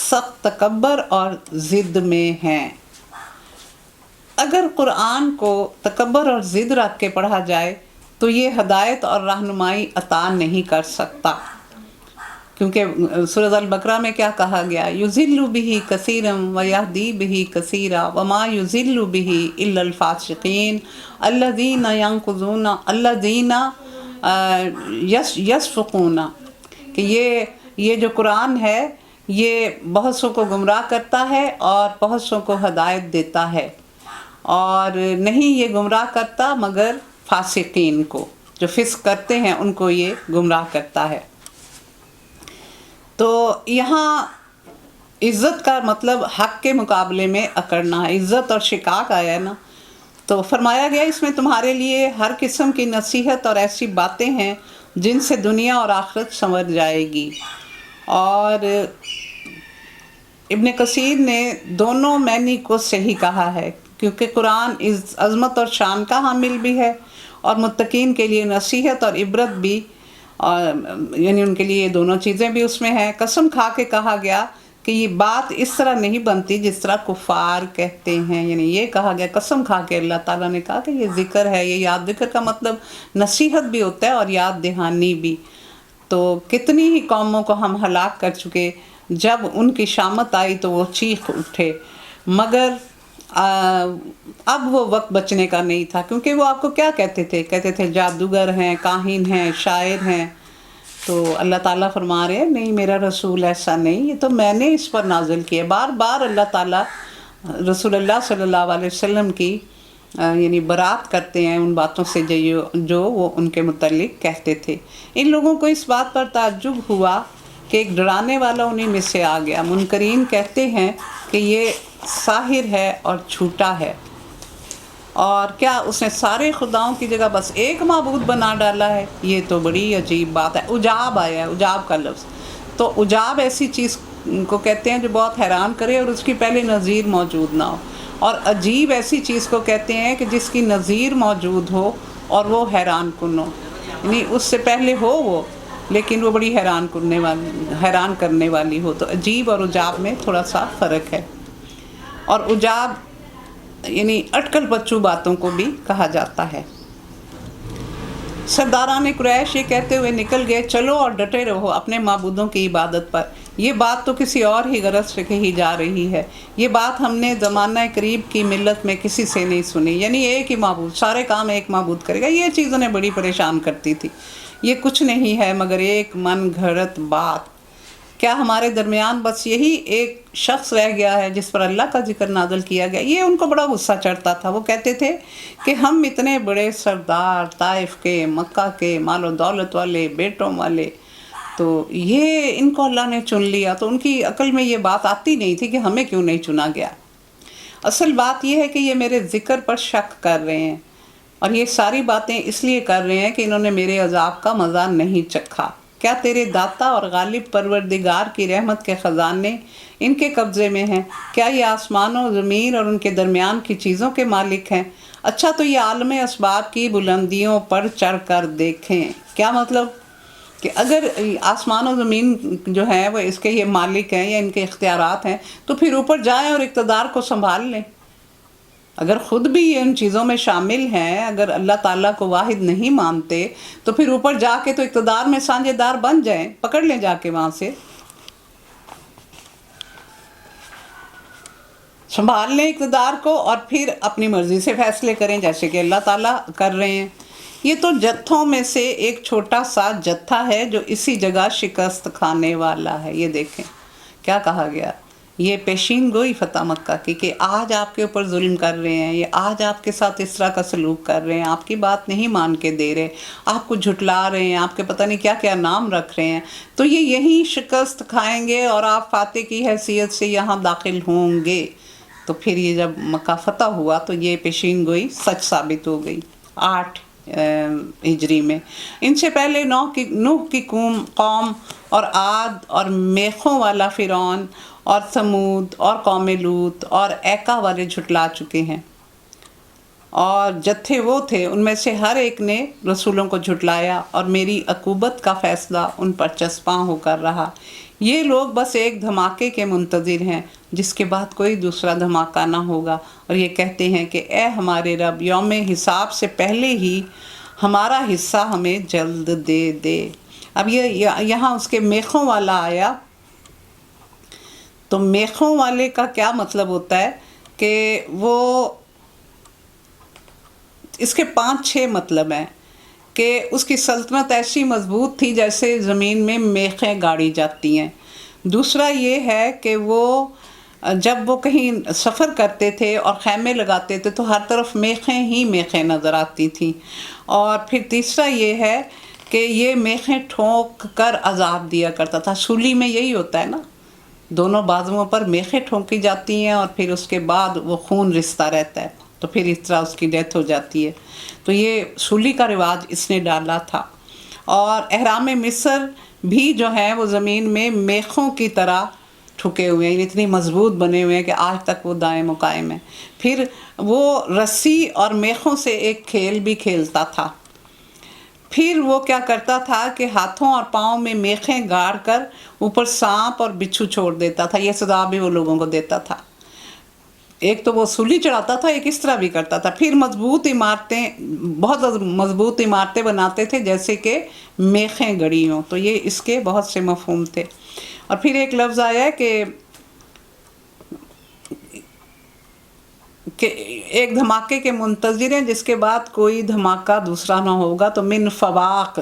سخت تکبر اور ضد میں ہیں۔ اگر قرآن کو تکبر اور ضد رکھ کے پڑھا جائے تو یہ ہدایت اور رہنمائی عطا نہیں کر سکتا، کیونکہ سورۃ البقرہ میں کیا کہا گیا، یضل بہ کثیرا ویہدی بہ کثیرا وما یضل بہ الا الفاسقین الذین ینقضون الذین یصفقون، کہ یہ جو قرآن ہے یہ بہت سو کو گمراہ کرتا ہے اور بہت سو کو ہدایت دیتا ہے، اور نہیں یہ گمراہ کرتا مگر فاسقین کو، جو فسق کرتے ہیں ان کو یہ گمراہ کرتا ہے۔ تو یہاں عزت کا مطلب حق کے مقابلے میں اکڑنا ہے، عزت اور شقاق آیا ہے نا، تو فرمایا گیا اس میں تمہارے لیے ہر قسم کی نصیحت اور ایسی باتیں ہیں جن سے دنیا اور آخرت سنور جائے گی۔ اور ابن کثیر نے دونوں معنی کو صحیح کہا ہے، کیونکہ قرآن عظمت اور شان کا حامل بھی ہے اور متقین کے لیے نصیحت اور عبرت بھی، یعنی ان کے لیے یہ دونوں چیزیں بھی اس میں ہیں۔ قسم کھا کے کہا گیا کہ یہ بات اس طرح نہیں بنتی جس طرح کفار کہتے ہیں، یعنی یہ کہا گیا قسم کھا کے، اللہ تعالیٰ نے کہا کہ یہ ذکر ہے، یہ یاد ذکر کا مطلب نصیحت بھی ہوتا ہے اور یاد دہانی بھی۔ تو کتنی ہی قوموں کو ہم ہلاک کر چکے، جب ان کی شامت آئی تو وہ چیخ اٹھے، مگر اب وہ وقت بچنے کا نہیں تھا، کیونکہ وہ آپ کو کیا کہتے تھے جادوگر ہیں، کاہن ہیں، شاعر ہیں۔ تو اللہ تعالیٰ فرما رہے ہیں نہیں، میرا رسول ایسا نہیں، یہ تو میں نے اس پر نازل کیا۔ بار بار اللہ تعالیٰ رسول اللہ صلی اللہ علیہ وسلم کی یعنی برات کرتے ہیں ان باتوں سے جو وہ ان کے متعلق کہتے تھے۔ ان لوگوں کو اس بات پر تعجب ہوا کہ ایک ڈرانے والا انہی میں سے آ گیا۔ منکرین کہتے ہیں کہ یہ ساحر ہے اور جھوٹا ہے، اور کیا اس نے سارے خداؤں کی جگہ بس ایک معبود بنا ڈالا ہے؟ یہ تو بڑی عجیب بات ہے۔ عجاب آیا ہے، عجاب کا لفظ، تو عجاب ایسی چیز کو کہتے ہیں جو بہت حیران کرے اور اس کی پہلے نظیر موجود نہ ہو، اور عجیب ایسی چیز کو کہتے ہیں کہ جس کی نظیر موجود ہو اور وہ حیران کن ہو، یعنی اس سے پہلے ہو وہ لیکن وہ بڑی حیران کرنے والی ہو۔ تو عجیب اور عجاب میں تھوڑا سا فرق ہے، اور عجاب یعنی اٹکل بچو باتوں کو بھی کہا جاتا ہے۔ سرداران قریش یہ کہتے ہوئے نکل گئے، چلو اور ڈٹے رہو اپنے معبودوں کی عبادت پر، یہ بات تو کسی اور ہی غرض سے کہی جا رہی ہے، یہ بات ہم نے زمانہ قریب کی ملت میں کسی سے نہیں سنی، یعنی ایک ہی معبود، سارے کام ایک معبود کرے گا، یہ چیز انہیں بڑی پریشان کرتی تھی۔ یہ کچھ نہیں ہے مگر ایک من گھڑت بات، کیا ہمارے درمیان بس یہی ایک شخص رہ گیا ہے جس پر اللہ کا ذکر نازل کیا گیا؟ یہ ان کو بڑا غصہ چڑھتا تھا۔ وہ کہتے تھے کہ ہم اتنے بڑے سردار، طائف کے، مکہ کے، مال و دولت والے، بیٹوں والے، تو یہ ان کو اللہ نے چن لیا، تو ان کی عقل میں یہ بات آتی نہیں تھی کہ ہمیں کیوں نہیں چنا گیا۔ اصل بات یہ ہے کہ یہ میرے ذکر پر شک کر رہے ہیں، اور یہ ساری باتیں اس لیے کر رہے ہیں کہ انہوں نے میرے عذاب کا مزہ نہیں چکھا۔ کیا تیرے داتا اور غالب پروردگار کی رحمت کے خزانے ان کے قبضے میں ہیں؟ کیا یہ آسمان و زمین اور ان کے درمیان کی چیزوں کے مالک ہیں؟ اچھا تو یہ عالم اسباب کی بلندیوں پر چڑھ کر دیکھیں۔ کیا مطلب کہ اگر آسمان و زمین جو ہیں وہ اس کے یہ مالک ہیں یا ان کے اختیارات ہیں، تو پھر اوپر جائیں اور اقتدار کو سنبھال لیں۔ اگر خود بھی یہ ان چیزوں میں شامل ہیں، اگر اللہ تعالیٰ کو واحد نہیں مانتے، تو پھر اوپر جا کے تو اقتدار میں سانجھے دار بن جائیں، پکڑ لیں جا کے وہاں سے، سنبھال لیں اقتدار کو، اور پھر اپنی مرضی سے فیصلے کریں جیسے کہ اللہ تعالیٰ کر رہے ہیں۔ یہ تو جتھوں میں سے ایک چھوٹا سا جتھا ہے جو اسی جگہ شکست کھانے والا ہے۔ یہ دیکھیں کیا کہا گیا، یہ پیشین گوئی فتح مکہ کی کہ آج آپ کے اوپر ظلم کر رہے ہیں، یہ آج آپ کے ساتھ اس طرح کا سلوک کر رہے ہیں، آپ کی بات نہیں مان کے دے رہے، آپ کو جھٹلا رہے ہیں، آپ کے پتہ نہیں کیا کیا نام رکھ رہے ہیں، تو یہ یہیں شکست کھائیں گے اور آپ فاتح کی حیثیت سے یہاں داخل ہوں گے۔ تو پھر یہ جب مکہ فتح ہوا تو یہ پیشین گوئی سچ ثابت ہو گئی 8 ہجری میں۔ ان سے پہلے نوح کی قوم اور عاد اور میخوں والا فرعون اور ثمود اور قوم لوط اور ایکا والے جھٹلا چکے ہیں، اور جتھے وہ تھے ان میں سے ہر ایک نے رسولوں کو جھٹلایا، اور میری عقوبت کا فیصلہ ان پر چسپاں ہو کر رہا۔ یہ لوگ بس ایک دھماکے کے منتظر ہیں جس کے بعد کوئی دوسرا دھماکہ نہ ہوگا، اور یہ کہتے ہیں کہ اے ہمارے رب، یوم حساب سے پہلے ہی ہمارا حصہ ہمیں جلد دے دے۔ اب یہ یہاں اس کے میخوں والا آیا، تو میخوں والے کا کیا مطلب ہوتا ہے کہ وہ اس کے 5-6 مطلب ہیں کہ اس کی سلطنت ایسی مضبوط تھی جیسے زمین میں میخیں گاڑی جاتی ہیں۔ دوسرا یہ ہے کہ وہ جب وہ کہیں سفر کرتے تھے اور خیمے لگاتے تھے تو ہر طرف میخیں ہی میخیں نظر آتی تھیں۔ اور پھر تیسرا یہ ہے کہ یہ میخیں ٹھونک کر عذاب دیا کرتا تھا۔ سولی میں یہی ہوتا ہے نا، دونوں بازوؤں پر میخیں ٹھونکی جاتی ہیں اور پھر اس کے بعد وہ خون رستا رہتا ہے، تو پھر اس طرح اس کی ڈیتھ ہو جاتی ہے۔ تو یہ سولی کا رواج اس نے ڈالا تھا۔ اور احرام مصر بھی جو ہے وہ زمین میں میخوں کی طرح ٹھکے ہوئے ہیں، اتنی مضبوط بنے ہوئے ہیں کہ آج تک وہ دائم و قائم ہیں۔ پھر وہ رسی اور میخوں سے ایک کھیل بھی کھیلتا تھا۔ پھر وہ کیا کرتا تھا کہ ہاتھوں اور پاؤں میں میخیں گاڑ کر اوپر سانپ اور بچھو چھوڑ دیتا تھا۔ یہ سزا بھی وہ لوگوں کو دیتا تھا۔ ایک تو وہ سولی چڑھاتا تھا، ایک اس طرح بھی کرتا تھا۔ پھر بہت مضبوط عمارتیں بناتے تھے جیسے کہ میخیں گڑی ہوں۔ تو یہ اس کے بہت سے مفہوم تھے۔ اور پھر ایک لفظ آیا ہے کہ ایک دھماکے کے منتظر ہیں جس کے بعد کوئی دھماکہ دوسرا نہ ہوگا۔ تو من فواق،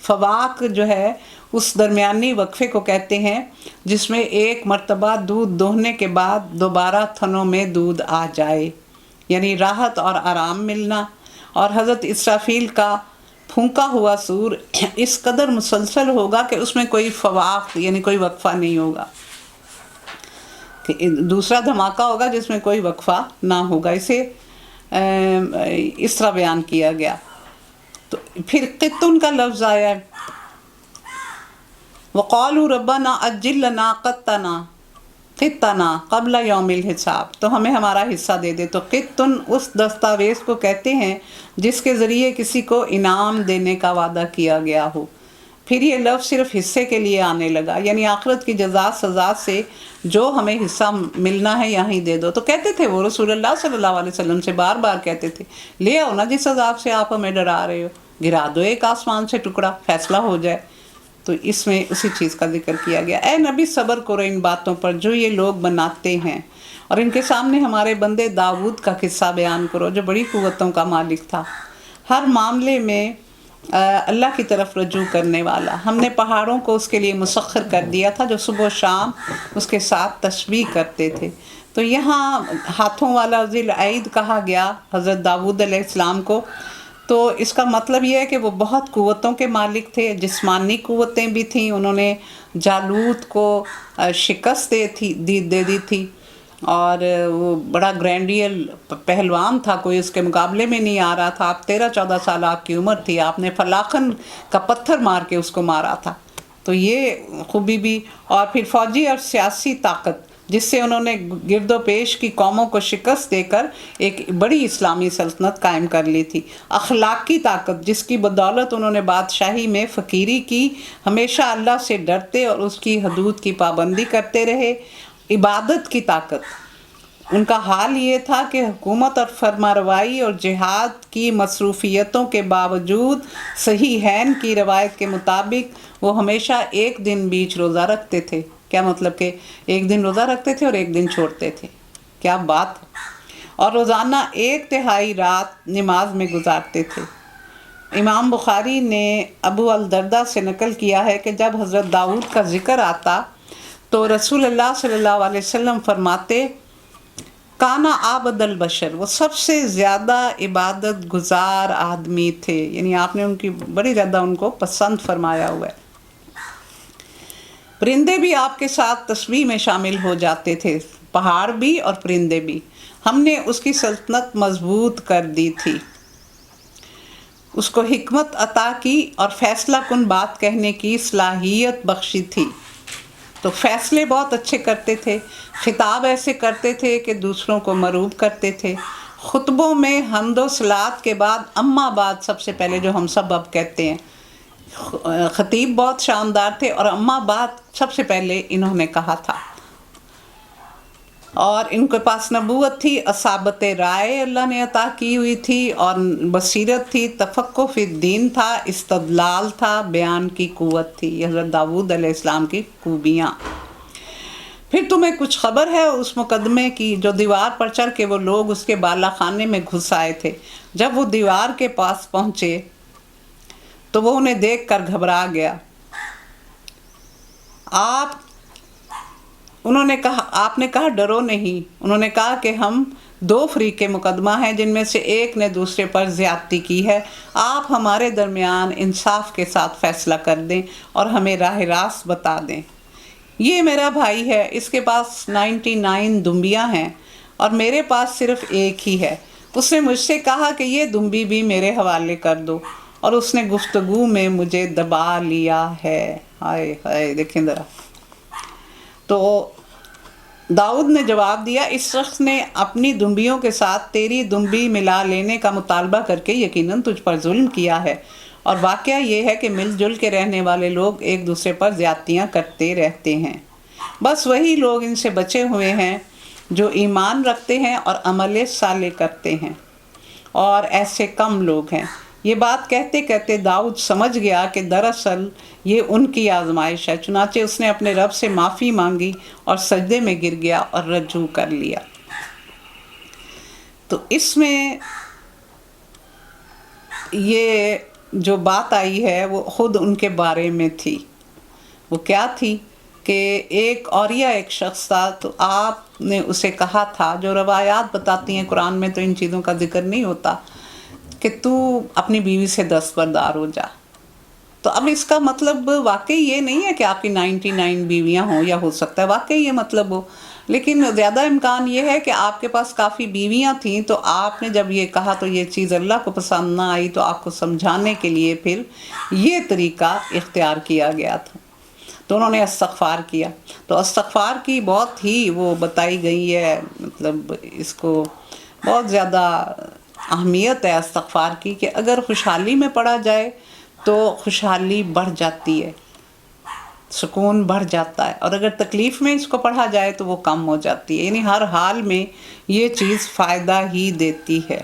فواق جو ہے اس درمیانی وقفے کو کہتے ہیں جس میں ایک مرتبہ دودھ دوہنے کے بعد دوبارہ تھنوں میں دودھ آ جائے، یعنی راحت اور آرام ملنا۔ اور حضرت اسرافیل کا پھونکا ہوا سور اس قدر مسلسل ہوگا کہ اس میں کوئی فواق یعنی کوئی وقفہ نہیں ہوگا، کہ دوسرا دھماکہ ہوگا جس میں کوئی وقفہ نہ ہوگا۔ اسے اس طرح بیان کیا گیا۔ تو پھر قطن کا لفظ آیا ہے، وَقَالُوا رَبَّنَا أَجِّل لَنَا قِطَّنَا قَبْلَ يَوْمِ الْحِسَابِ، تو ہمیں ہمارا حصہ دے دے۔ تو قطن اس دستاویز کو کہتے ہیں جس کے ذریعے کسی کو انعام دینے کا وعدہ کیا گیا ہو۔ پھر یہ لفظ صرف حصے کے لیے آنے لگا، یعنی آخرت کی جزا سزا سے جو ہمیں حصہ ملنا ہے یہیں دے دو۔ تو کہتے تھے وہ رسول اللہ صلی اللہ علیہ وسلم سے بار بار کہتے تھے، لے آؤ نا جس عذاب سے آپ ہمیں ڈرا رہے ہو، گرا دو ایک آسمان سے ٹکڑا، فیصلہ ہو جائے۔ تو اس میں اسی چیز کا ذکر کیا گیا۔ اے نبی صبر کرو ان باتوں پر جو یہ لوگ بناتے ہیں، اور ان کے سامنے ہمارے بندے داؤد کا قصہ بیان کرو جو بڑی قوتوں کا مالک تھا، ہر معاملے میں اللہ کی طرف رجوع کرنے والا۔ ہم نے پہاڑوں کو اس کے لیے مسخر کر دیا تھا جو صبح و شام اس کے ساتھ تسبیح کرتے تھے۔ تو یہاں ہاتھوں والا ذی العید کہا گیا حضرت داؤد علیہ السلام کو، تو اس کا مطلب یہ ہے کہ وہ بہت قوتوں کے مالک تھے، جسمانی قوتیں بھی تھیں۔ انہوں نے جالوت کو شکست دے دی تھی، اور وہ بڑا گرینڈیل پہلوان تھا، کوئی اس کے مقابلے میں نہیں آ رہا تھا۔ آپ 13-14 سال آپ کی عمر تھی، آپ نے فلاخن کا پتھر مار کے اس کو مارا تھا۔ تو یہ خوبی بھی، اور پھر فوجی اور سیاسی طاقت جس سے انہوں نے گرد و پیش کی قوموں کو شکست دے کر ایک بڑی اسلامی سلطنت قائم کر لی تھی۔ اخلاقی طاقت جس کی بدولت انہوں نے بادشاہی میں فقیری کی، ہمیشہ اللہ سے ڈرتے اور اس کی حدود کی پابندی کرتے رہے۔ عبادت کی طاقت، ان کا حال یہ تھا کہ حکومت اور فرمانروائی اور جہاد کی مصروفیتوں کے باوجود صحیحین کی روایت کے مطابق وہ ہمیشہ ایک دن بیچ روزہ رکھتے تھے۔ کیا مطلب کہ ایک دن روزہ رکھتے تھے اور ایک دن چھوڑتے تھے، کیا بات! اور روزانہ 1/3 رات نماز میں گزارتے تھے۔ امام بخاری نے ابو الدرداء سے نقل کیا ہے کہ جب حضرت داؤد کا ذکر آتا تو رسول اللہ صلی اللہ علیہ وسلم فرماتے، کانا عابد البشر، وہ سب سے زیادہ عبادت گزار آدمی تھے، یعنی آپ نے ان کی بڑی زیادہ ان کو پسند فرمایا ہوا ہے۔ پرندے بھی آپ کے ساتھ تسبیح میں شامل ہو جاتے تھے، پہاڑ بھی اور پرندے بھی۔ ہم نے اس کی سلطنت مضبوط کر دی تھی، اس کو حکمت عطا کی اور فیصلہ کن بات کہنے کی صلاحیت بخشی تھی۔ تو فیصلے بہت اچھے کرتے تھے، خطاب ایسے کرتے تھے کہ دوسروں کو مروب کرتے تھے۔ خطبوں میں حمد و صلات کے بعد اما بعد سب سے پہلے جو ہم سب اب کہتے ہیں، خطیب بہت شاندار تھے، اور اما بات سب سے پہلے انہوں نے کہا تھا، اور ان کے پاس نبوت تھی، اصابت رائے اللہ نے عطا کی ہوئی تھی، اور بصیرت تھی، تفقہ فی الدین تھا، استدلال تھا، بیان کی قوت تھی. یہ حضرت داؤد علیہ السلام کی خوبیاں. پھر تمہیں کچھ خبر ہے اس مقدمے کی جو دیوار پر چڑھ کے وہ لوگ اس کے بالا خانے میں گھس آئے تھے؟ جب وہ دیوار کے پاس پہنچے تو وہ انہیں دیکھ کر گھبرا گیا. آپ نے کہا ڈرو نہیں. انہوں نے کہا کہ ہم 2 فریق مقدمہ ہیں جن میں سے ایک نے دوسرے پر زیادتی کی ہے. آپ ہمارے درمیان انصاف کے ساتھ فیصلہ کر دیں اور ہمیں راہ راست بتا دیں. یہ میرا بھائی ہے، اس کے پاس 99 دمبیاں ہیں اور میرے پاس صرف ایک ہی ہے. اس نے مجھ سے کہا کہ یہ دمبی بھی میرے حوالے کر دو، اور اس نے گفتگو میں مجھے دبا لیا ہے. ہائے ہائے، دیکھیں ذرا. تو داؤد نے جواب دیا، اس شخص نے اپنی دمبیوں کے ساتھ تیری دمبی ملا لینے کا مطالبہ کر کے یقیناً تجھ پر ظلم کیا ہے، اور واقعہ یہ ہے کہ مل جل کے رہنے والے لوگ ایک دوسرے پر زیادتیاں کرتے رہتے ہیں. بس وہی لوگ ان سے بچے ہوئے ہیں جو ایمان رکھتے ہیں اور عمل صالح کرتے ہیں، اور ایسے کم لوگ ہیں. یہ بات کہتے کہتے داؤد سمجھ گیا کہ دراصل یہ ان کی آزمائش ہے، چنانچہ اس نے اپنے رب سے معافی مانگی اور سجدے میں گر گیا اور رجوع کر لیا. تو اس میں یہ جو بات آئی ہے وہ خود ان کے بارے میں تھی. وہ کیا تھی کہ ایک اوریا ایک شخص تھا، تو آپ نے اسے کہا تھا، جو روایات بتاتی ہیں، قرآن میں تو ان چیزوں کا ذکر نہیں ہوتا، کہ تو اپنی بیوی سے دستبردار ہو جا. تو اب اس کا مطلب واقعی یہ نہیں ہے کہ آپ کی 99 بیویاں ہوں، یا ہو سکتا ہے واقعی یہ مطلب ہو، لیکن زیادہ امکان یہ ہے کہ آپ کے پاس کافی بیویاں تھیں. تو آپ نے جب یہ کہا تو یہ چیز اللہ کو پسند نہ آئی، تو آپ کو سمجھانے کے لیے پھر یہ طریقہ اختیار کیا گیا تھا. تو انہوں نے استغفار کیا. تو استغفار کی بہت ہی وہ بتائی گئی ہے، مطلب اس کو بہت زیادہ اہمیت ہے استغفار کی، کہ اگر خوشحالی میں پڑا جائے تو خوشحالی بڑھ جاتی ہے، سکون بڑھ جاتا ہے، اور اگر تکلیف میں اس کو پڑھا جائے تو وہ کم ہو جاتی ہے. یعنی ہر حال میں یہ چیز فائدہ ہی دیتی ہے.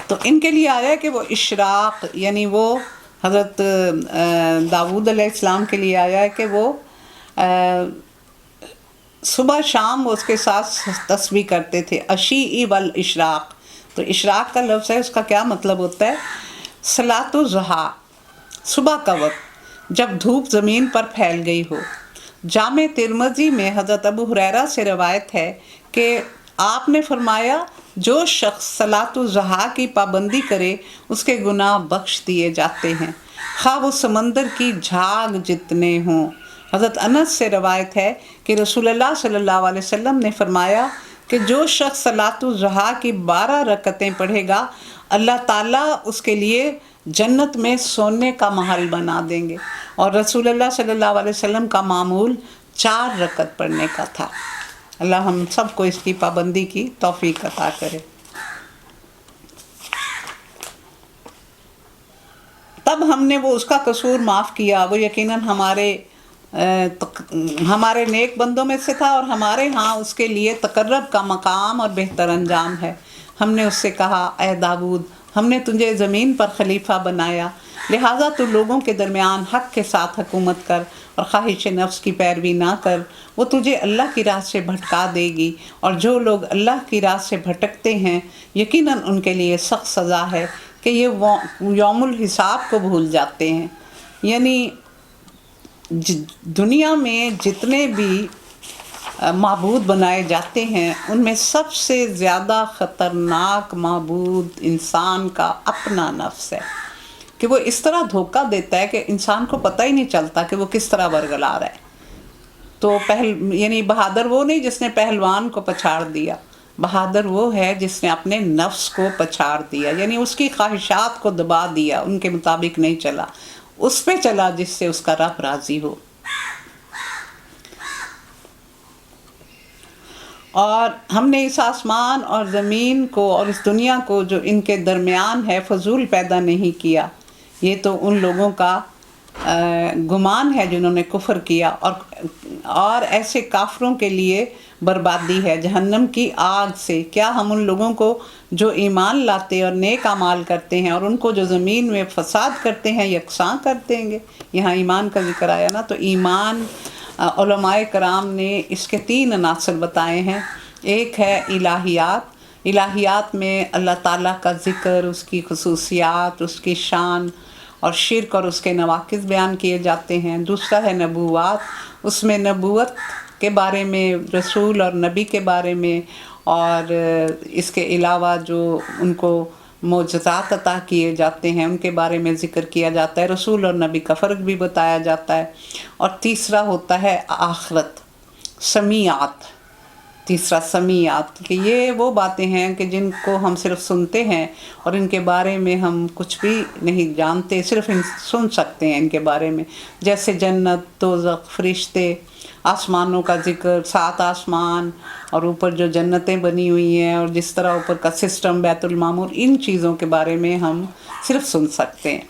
تو ان کے لیے آیا کہ وہ اشراق، یعنی وہ حضرت داؤد علیہ السلام کے لیے آیا ہے کہ وہ صبح شام وہ اس کے ساتھ تسبیح کرتے تھے. عشی والاشراق، تو اشراق کا لفظ ہے، اس کا کیا مطلب ہوتا ہے؟ صلاۃ الضحیٰ، صبح کا وقت جب دھوپ زمین پر پھیل گئی ہو. جامع ترمذی میں حضرت ابو ہریرہ سے روایت ہے کہ آپ نے فرمایا، جو شخص صلاۃ الضحیٰ کی پابندی کرے اس کے گناہ بخش دیے جاتے ہیں، خواہ وہ سمندر کی جھاگ جتنے ہوں. حضرت انس سے روایت ہے کہ رسول اللہ صلی اللہ علیہ وسلم نے فرمایا کہ جو شخص صلاۃ الضحیٰ کی 12 رکعتیں پڑھے گا، اللہ تعالیٰ اس کے لیے جنت میں سونے کا محل بنا دیں گے. اور رسول اللہ صلی اللہ علیہ وسلم کا معمول 4 رکعت پڑھنے کا تھا. اللہ ہم سب کو اس کی پابندی کی توفیق عطا کرے. تب ہم نے وہ اس کا قصور معاف کیا. وہ یقیناً ہمارے نیک بندوں میں سے تھا، اور ہمارے ہاں اس کے لیے تقرب کا مقام اور بہتر انجام ہے. ہم نے اس سے کہا، اے داؤد، ہم نے تجھے زمین پر خلیفہ بنایا، لہٰذا تو لوگوں کے درمیان حق کے ساتھ حکومت کر اور خواہش نفس کی پیروی نہ کر. وہ تجھے اللہ کی راہ سے بھٹکا دے گی، اور جو لوگ اللہ کی راہ سے بھٹکتے ہیں یقیناً ان کے لیے سخت سزا ہے کہ یہ یوم الحساب کو بھول جاتے ہیں. یعنی دنیا میں جتنے بھی معبود بنائے جاتے ہیں ان میں سب سے زیادہ خطرناک معبود انسان کا اپنا نفس ہے، کہ وہ اس طرح دھوکہ دیتا ہے کہ انسان کو پتہ ہی نہیں چلتا کہ وہ کس طرح برگلا رہا ہے. تو یعنی بہادر وہ نہیں جس نے پہلوان کو پچھاڑ دیا، بہادر وہ ہے جس نے اپنے نفس کو پچھاڑ دیا، یعنی اس کی خواہشات کو دبا دیا، ان کے مطابق نہیں چلا، اس پہ چلا جس سے اس کا رب راضی ہو. اور ہم نے اس آسمان اور زمین کو اور اس دنیا کو جو ان کے درمیان ہے فضول پیدا نہیں کیا. یہ تو ان لوگوں کا گمان ہے جنہوں نے کفر کیا، اور ایسے کافروں کے لیے بربادی ہے جہنم کی آگ سے۔ کیا ہم ان لوگوں کو جو ایمان لاتے اور نیک اعمال کرتے ہیں اور ان کو جو زمین میں فساد کرتے ہیں یکساں کر دیں گے؟ یہاں ایمان کا ذکر آیا نا، تو ایمان علماء کرام نے اس کے 3 عناصر بتائے ہیں۔ ایک ہے الہیات، الہیات میں اللہ تعالیٰ کا ذکر، اس کی خصوصیات، اس کی شان اور شرک اور اس کے نواقص بیان کیے جاتے ہیں۔ دوسرا ہے نبوات، اس میں نبوت کے بارے میں، رسول اور نبی کے بارے میں، اور اس کے علاوہ جو ان کو معجزات عطا کیے جاتے ہیں ان کے بارے میں ذکر کیا جاتا ہے، رسول اور نبی کا فرق بھی بتایا جاتا ہے۔ اور تیسرا ہوتا ہے آخرت، سمیعات، تیسرا سمیعات، کہ یہ وہ باتیں ہیں کہ جن کو ہم صرف سنتے ہیں اور ان کے بارے میں ہم کچھ بھی نہیں جانتے، صرف سن سکتے ہیں ان کے بارے میں، جیسے جنت، دوزخ، فرشتے، آسمانوں کا ذکر، 7 آسمان اور اوپر جو جنتیں بنی ہوئی ہیں، اور جس طرح اوپر کا سسٹم، بیت المعمور، ان چیزوں کے بارے میں ہم صرف سن سکتے ہیں۔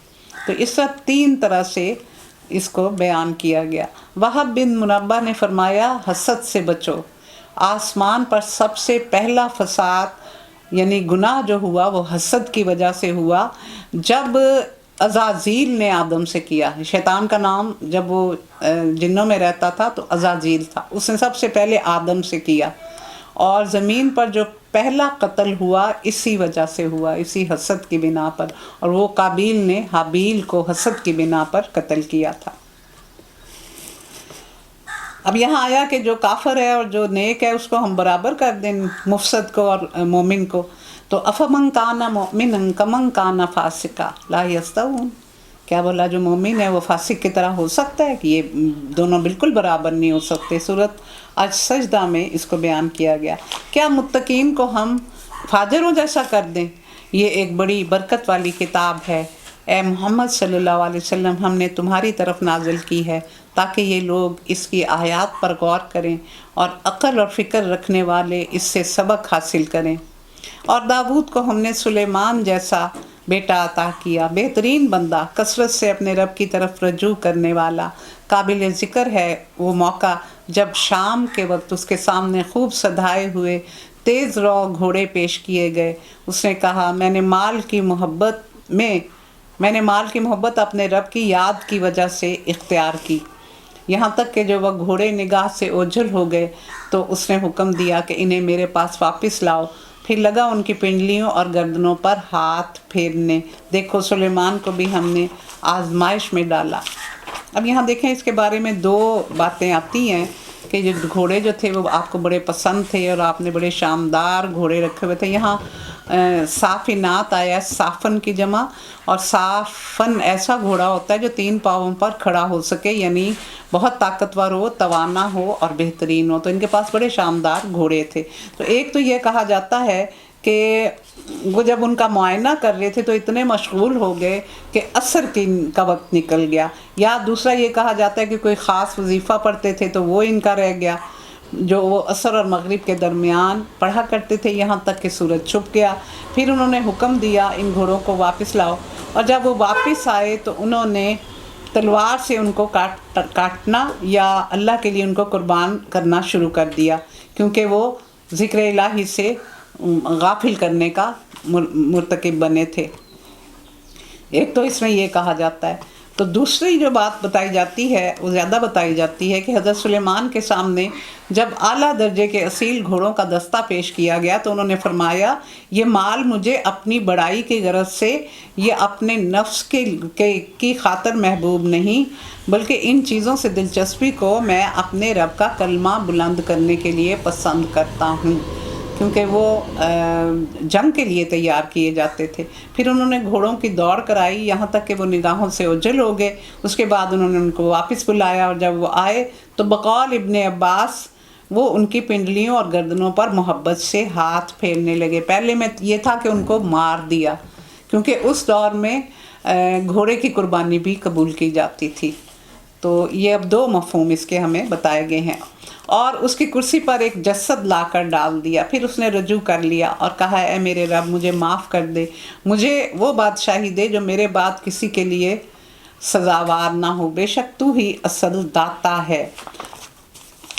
تو اس طرح 3 طرح سے اس کو بیان کیا گیا۔ وہب بن منبہ نے فرمایا حسد سے بچو۔ آسمان پر سب سے پہلا فساد یعنی گناہ جو ہوا وہ حسد کی وجہ سے ہوا، جب عزازیل نے آدم سے کیا۔ شیطان کا نام جب وہ جنوں میں رہتا تھا تو عزازیل تھا، اس نے سب سے پہلے آدم سے کیا، اور زمین پر جو پہلا قتل ہوا اسی وجہ سے ہوا، اسی حسد کی بنا پر، اور وہ قابیل نے حابیل کو حسد کی بنا پر قتل کیا تھا۔ اب یہاں آیا کہ جو کافر ہے اور جو نیک ہے اس کو ہم برابر کر دیں، مفسد کو اور مومن کو۔ تو افمن کان مؤمنا کمن کان فاسقا لا یستوون، کیا بولا جو مومن ہے وہ فاسق کی طرح ہو سکتا ہے؟ کہ یہ دونوں بالکل برابر نہیں ہو سکتے۔ سورۃ السجدہ میں اس کو بیان کیا گیا۔ کیا متقین کو ہم فاجروں جیسا کر دیں؟ یہ ایک بڑی برکت والی کتاب ہے، اے محمد صلی اللہ علیہ وسلم، ہم نے تمہاری طرف نازل کی ہے تاکہ یہ لوگ اس کی آیات پر غور کریں اور عقل اور فکر رکھنے والے اس سے سبق حاصل کریں۔ اور داؤد کو ہم نے سلیمان جیسا بیٹا عطا کیا، بہترین بندہ، کثرت سے اپنے رب کی طرف رجوع کرنے والا۔ قابل ذکر ہے وہ موقع جب شام کے وقت اس کے سامنے خوب سدھائے ہوئے تیز رو گھوڑے پیش کیے گئے۔ اس نے کہا میں نے مال کی محبت اپنے رب کی یاد کی وجہ سے اختیار کی، یہاں تک کہ جو وہ گھوڑے نگاہ سے اوجھل ہو گئے تو اس نے حکم دیا کہ انہیں میرے پاس واپس لاؤ۔ پھر لگا ان کی پنڈلیوں اور گردنوں پر ہاتھ پھیرنے، دیکھو سلیمان کو بھی ہم نے آزمائش میں ڈالا۔ اب یہاں دیکھیں اس کے بارے میں 2 باتیں آتی ہیں کہ جو گھوڑے جو تھے وہ آپ کو بڑے پسند تھے اور آپ نے بڑے شاندار گھوڑے رکھے ہوئے تھے۔ یہاں صافنات آیا، صافن کی جمع، اور صافن ایسا گھوڑا ہوتا ہے جو 3 پاؤں پر کھڑا ہو سکے، یعنی بہت طاقتور ہو، توانا ہو اور بہترین ہو۔ تو ان کے پاس بڑے شاندار گھوڑے تھے۔ تو ایک تو یہ کہا جاتا ہے کہ وہ جب ان کا معائنہ کر رہے تھے تو اتنے مشغول ہو گئے کہ عصر کا وقت نکل گیا، یا دوسرا یہ کہا جاتا ہے کہ کوئی خاص وظیفہ پڑھتے تھے تو وہ ان کا رہ گیا، جو وہ عصر اور مغرب کے درمیان پڑھا کرتے تھے، یہاں تک کہ سورج چھپ گیا۔ پھر انہوں نے حکم دیا ان گھوڑوں کو واپس لاؤ، اور جب وہ واپس آئے تو انہوں نے تلوار سے ان کو کاٹنا یا اللہ کے لیے ان کو قربان کرنا شروع کر دیا، کیونکہ وہ ذکر الہی سے غافل کرنے کا مرتکب بنے تھے۔ ایک تو اس میں یہ کہا جاتا ہے۔ تو دوسری جو بات بتائی جاتی ہے وہ زیادہ بتائی جاتی ہے کہ حضرت سلیمان کے سامنے جب اعلیٰ درجے کے اصیل گھوڑوں کا دستہ پیش کیا گیا تو انہوں نے فرمایا یہ مال مجھے اپنی بڑائی کی غرض سے، یہ اپنے نفس کی خاطر محبوب نہیں، بلکہ ان چیزوں سے دلچسپی کو میں اپنے رب کا کلمہ بلند کرنے کے لیے پسند کرتا ہوں، کیونکہ وہ جنگ کے لیے تیار کیے جاتے تھے۔ پھر انہوں نے گھوڑوں کی دوڑ کرائی یہاں تک کہ وہ نگاہوں سے اوجھل ہو گئے۔ اس کے بعد انہوں نے ان کو واپس بلایا، اور جب وہ آئے تو بقول ابن عباس وہ ان کی پنڈلیوں اور گردنوں پر محبت سے ہاتھ پھیرنے لگے۔ پہلے میں یہ تھا کہ ان کو مار دیا، کیونکہ اس دور میں گھوڑے کی قربانی بھی قبول کی جاتی تھی۔ تو یہ اب 2 مفہوم اس کے ہمیں بتائے گئے ہیں۔ اور اس کی کرسی پر ایک جسد لا کر ڈال دیا. پھر اس نے رجوع کر لیا اور کہا اے میرے رب مجھے معاف کر دے، مجھے وہ بادشاہی دے جو میرے بعد کسی کے لیے سزاوار نہ ہو، بے شک تو ہی اصل داتا ہے.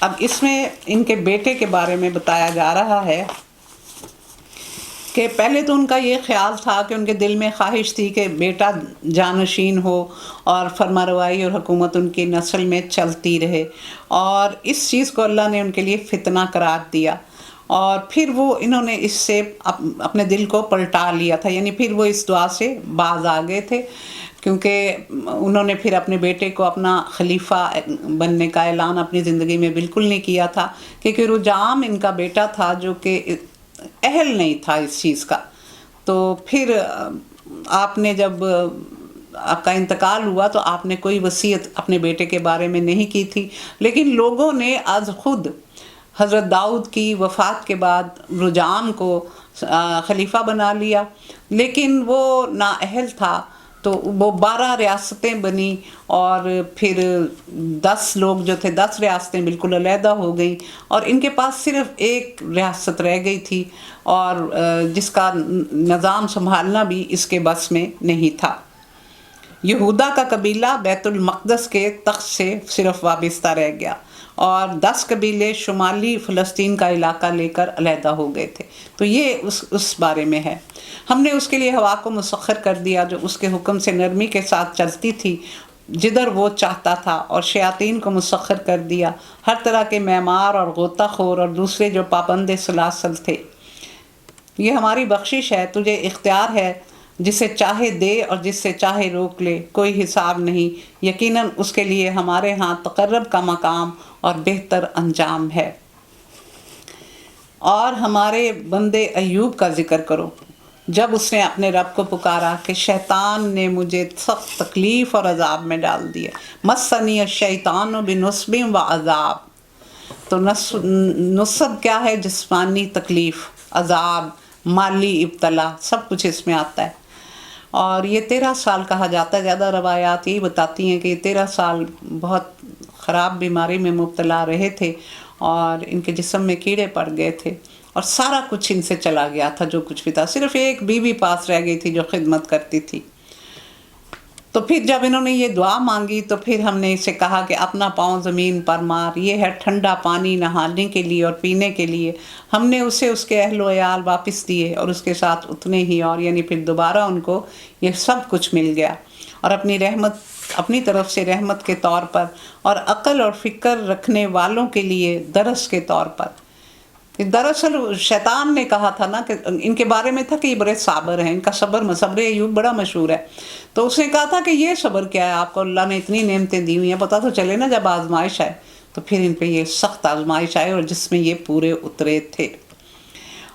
اب اس میں ان کے بیٹے کے بارے میں بتایا جا رہا ہے کہ پہلے تو ان کا یہ خیال تھا کہ ان کے دل میں خواہش تھی کہ بیٹا جانشین ہو اور فرمانروائی اور حکومت ان کی نسل میں چلتی رہے، اور اس چیز کو اللہ نے ان کے لیے فتنہ قرار دیا. اور پھر وہ انہوں نے اس سے اپنے دل کو پلٹا لیا تھا، یعنی پھر وہ اس دعا سے باز آ گئے تھے، کیونکہ انہوں نے پھر اپنے بیٹے کو اپنا خلیفہ بننے کا اعلان اپنی زندگی میں بالکل نہیں کیا تھا، کیونکہ رجام ان کا بیٹا تھا جو کہ اہل نہیں تھا اس چیز کا. تو پھر آپ نے جب آپ کا انتقال ہوا تو آپ نے کوئی وصیت اپنے بیٹے کے بارے میں نہیں کی تھی، لیکن لوگوں نے از خود حضرت داؤد کی وفات کے بعد رجام کو خلیفہ بنا لیا، لیکن وہ نااہل تھا تو وہ 12 ریاستیں بنی، اور پھر 10 لوگ جو تھے 10 ریاستیں بالکل علیحدہ ہو گئیں، اور ان کے پاس صرف ایک ریاست رہ گئی تھی، اور جس کا نظام سنبھالنا بھی اس کے بس میں نہیں تھا. یہودا کا قبیلہ بیت المقدس کے تخت سے صرف وابستہ رہ گیا، اور 10 قبیلے شمالی فلسطین کا علاقہ لے کر علیحدہ ہو گئے تھے. تو یہ اس بارے میں ہے. ہم نے اس کے لیے ہوا کو مسخر کر دیا جو اس کے حکم سے نرمی کے ساتھ چلتی تھی جدھر وہ چاہتا تھا، اور شیاطین کو مسخر کر دیا، ہر طرح کے معمار اور غوطہ خور اور دوسرے جو پابند سلاسل تھے. یہ ہماری بخشش ہے، تجھے اختیار ہے، جسے چاہے دے اور جس سے چاہے روک لے، کوئی حساب نہیں. یقیناً اس کے لیے ہمارے ہاں تقرب کا مقام اور بہتر انجام ہے. اور ہمارے بندے ایوب کا ذکر کرو، جب اس نے اپنے رب کو پکارا کہ شیطان نے مجھے سخت تکلیف اور عذاب میں ڈال دیا. مسنی الشیطان بنصب و عذاب. تو نصب کیا ہے؟ جسمانی تکلیف، عذاب، مالی ابتلا، سب کچھ اس میں آتا ہے. اور یہ 13 سال کہا جاتا ہے. زیادہ روایات یہی بتاتی ہیں کہ یہ 13 سال بہت خراب بیماری میں مبتلا رہے تھے، اور ان کے جسم میں کیڑے پڑ گئے تھے، اور سارا کچھ ان سے چلا گیا تھا جو کچھ بھی تھا. صرف ایک بیوی پاس رہ گئی تھی جو خدمت کرتی تھی. تو پھر جب انہوں نے یہ دعا مانگی تو پھر ہم نے اسے کہا کہ اپنا پاؤں زمین پر مار، یہ ہے ٹھنڈا پانی نہانے کے لیے اور پینے کے لیے. ہم نے اسے اس کے اہل و عیال واپس دیے، اور اس کے ساتھ اتنے ہی اور، یعنی پھر دوبارہ ان کو یہ سب کچھ مل گیا، اور اپنی رحمت، اپنی طرف سے رحمت کے طور پر، اور عقل اور فکر رکھنے والوں کے لیے درس کے طور پر. دراصل شیطان نے کہا تھا نا کہ ان کے بارے میں تھا کہ یہ بڑے صابر ہیں، ان کا صبر ایوب بڑا مشہور ہے. تو اس نے کہا تھا کہ یہ صبر کیا ہے، آپ کو اللہ نے اتنی نعمتیں دی ہوئی ہیں، پتہ تو چلے نا جب آزمائش آئے. تو پھر ان پہ یہ سخت آزمائش آئے، اور جس میں یہ پورے اترے تھے.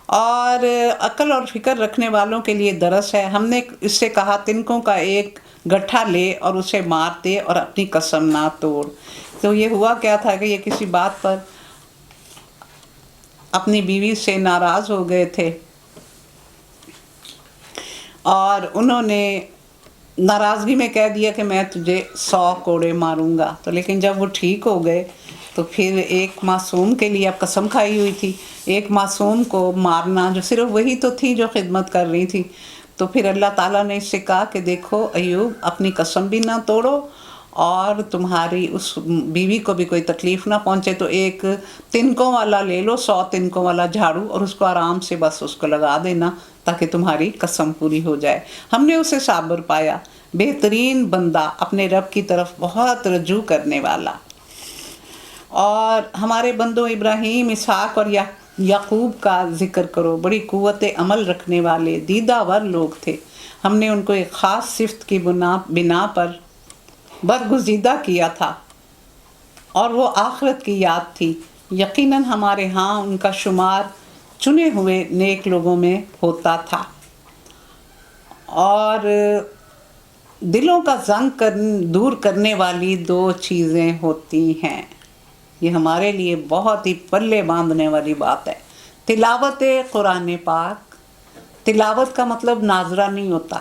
اور عقل اور فکر رکھنے والوں کے لیے درس ہے. ہم نے اس سے کہا تنکوں کا ایک گٹھا لے اور اسے مار دے اور اپنی قسم نہ توڑ. تو یہ ہوا کیا تھا کہ یہ کسی بات پر اپنی بیوی سے ناراض ہو گئے تھے، اور انہوں نے ناراضگی میں کہہ دیا کہ میں تجھے 100 کوڑے ماروں گا. تو لیکن جب وہ ٹھیک ہو گئے تو پھر ایک معصوم کے لیے اب قسم کھائی ہوئی تھی، ایک معصوم کو مارنا جو صرف وہی تو تھی جو خدمت کر رہی تھی. تو پھر اللہ تعالیٰ نے اس سے کہا کہ دیکھو ایوب، اپنی قسم بھی نہ توڑو، اور تمہاری اس بیوی کو بھی کوئی تکلیف نہ پہنچے. تو ایک تنکوں والا لے لو، 100 تنکوں والا جھاڑو، اور اس کو آرام سے بس اس کو لگا دینا تاکہ تمہاری قسم پوری ہو جائے. ہم نے اسے صابر پایا، بہترین بندہ، اپنے رب کی طرف بہت رجوع کرنے والا. اور ہمارے بندوں ابراہیم، اسحاق اور یعقوب کا ذکر کرو، بڑی قوت عمل رکھنے والے دیدہ ور لوگ تھے. ہم نے ان کو ایک خاص صفت کی بنا پر برگزیدہ کیا تھا، اور وہ آخرت کی یاد تھی. یقیناً ہمارے ہاں ان کا شمار چنے ہوئے نیک لوگوں میں ہوتا تھا. اور دلوں کا زنگ دور کرنے والی 2 چیزیں ہوتی ہیں. یہ ہمارے لیے بہت ہی پلے باندھنے والی بات ہے. تلاوت قرآن پاک. تلاوت کا مطلب ناظرہ نہیں ہوتا،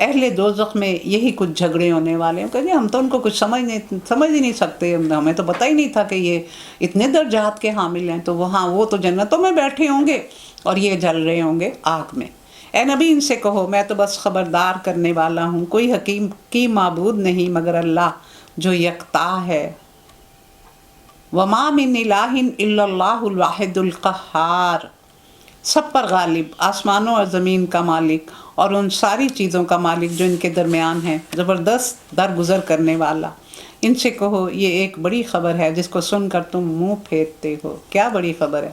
اہل دوزخ میں یہی کچھ جھگڑے ہونے والے ہیں کہ ہم تو ان کو کچھ سمجھ ہی نہیں سکتے، ہمیں تو پتہ ہی نہیں تھا کہ یہ اتنے درجات کے حامل ہیں، تو وہ تو جنتوں میں بیٹھے ہوں گے اور یہ جل رہے ہوں گے آگ میں۔ اے نبی ان سے کہو میں تو بس خبردار کرنے والا ہوں، کوئی حکیم کی معبود نہیں مگر اللہ جو یکتا ہے۔ وما من الہ الا اللہ الواحد القہار، سب پر غالب، آسمانوں اور زمین کا مالک اور ان ساری چیزوں کا مالک جو ان کے درمیان ہیں، زبردست درگزر کرنے والا۔ ان سے کہو یہ ایک بڑی خبر ہے جس کو سن کر تم منہ پھیرتے ہو۔ کیا بڑی خبر ہے؟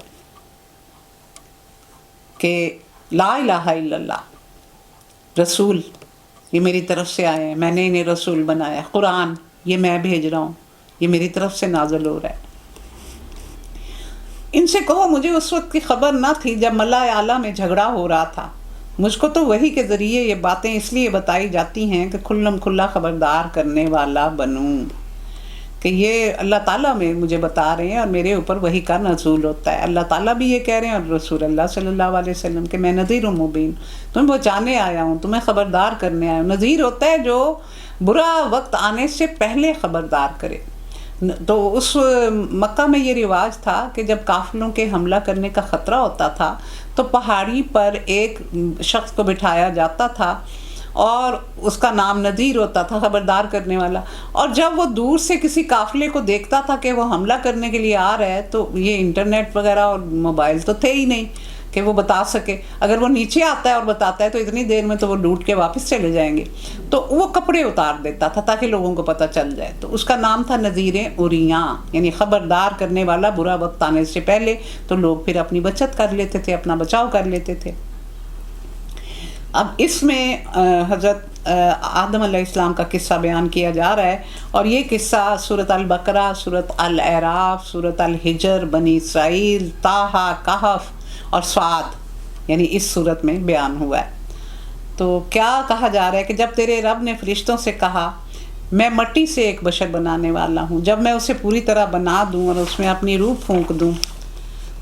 کہ لا الہ الا اللہ، رسول یہ میری طرف سے آئے ہیں، میں نے انہیں رسول بنایا، قرآن یہ میں بھیج رہا ہوں، یہ میری طرف سے نازل ہو رہا ہے۔ ان سے کہو مجھے اس وقت کی خبر نہ تھی جب ملا اعلیٰ میں جھگڑا ہو رہا تھا، مجھ کو تو وہی کے ذریعے یہ باتیں اس لیے بتائی جاتی ہیں کہ کھلم کھلا خبردار کرنے والا بنوں، کہ یہ اللہ تعالیٰ میں مجھے بتا رہے ہیں اور میرے اوپر وحی کا نزول ہوتا ہے۔ اللہ تعالیٰ بھی یہ کہہ رہے ہیں اور رسول اللہ صلی اللہ علیہ وسلم کہ میں نذیر مبین، تمہیں بچانے آیا ہوں، تمہیں خبردار کرنے آیا ہوں۔ نذیر ہوتا ہے جو برا وقت آنے سے پہلے خبردار کرے۔ تو اس مکہ میں یہ رواج تھا کہ جب قافلوں کے حملہ کرنے کا خطرہ ہوتا تھا تو پہاڑی پر ایک شخص کو بٹھایا جاتا تھا اور اس کا نام نذیر ہوتا تھا، خبردار کرنے والا، اور جب وہ دور سے کسی قافلے کو دیکھتا تھا کہ وہ حملہ کرنے کے لیے آ رہا ہے تو یہ انٹرنیٹ وغیرہ اور موبائل تو تھے ہی نہیں کہ وہ بتا سکے، اگر وہ نیچے آتا ہے اور بتاتا ہے تو اتنی دیر میں تو وہ لوٹ کے واپس چلے جائیں گے، تو وہ کپڑے اتار دیتا تھا تاکہ لوگوں کو پتہ چل جائے، تو اس کا نام تھا نذیر اریاں، یعنی خبردار کرنے والا برا وقت آنے سے پہلے، تو لوگ پھر اپنی بچت کر لیتے تھے، اپنا بچاؤ کر لیتے تھے۔ اب اس میں حضرت آدم علیہ السلام کا قصہ بیان کیا جا رہا ہے، اور یہ قصہ سورۃ البقرہ، سورۃ الاعراف، سورۃ الحجر، بنی اسرائیل، طٰہٰ، کہف اور صاد، یعنی اس صورت میں بیان ہوا ہے۔ تو کیا کہا جا رہا ہے کہ جب تیرے رب نے فرشتوں سے کہا میں مٹی سے ایک بشر بنانے والا ہوں، جب میں اسے پوری طرح بنا دوں اور اس میں اپنی روح پھونک دوں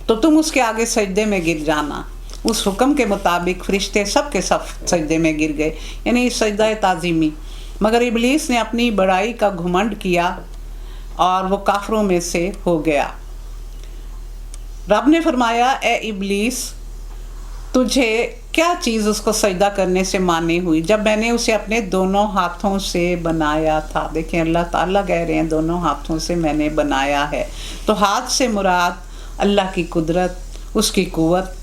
تو تم اس کے آگے سجدے میں گر جانا۔ اس حکم کے مطابق فرشتے سب کے سب سجدے میں گر گئے، یعنی سجدہ تعظیمی، مگر ابلیس نے اپنی بڑائی کا گھمنڈ کیا اور وہ کافروں میں سے ہو گیا۔ رب نے فرمایا اے ابلیس تجھے کیا چیز اس کو سجدہ کرنے سے مانی ہوئی جب میں نے اسے اپنے دونوں ہاتھوں سے بنایا تھا۔ دیکھیں اللہ تعالیٰ کہہ رہے ہیں دونوں ہاتھوں سے میں نے بنایا ہے، تو ہاتھ سے مراد اللہ کی قدرت، اس کی قوت،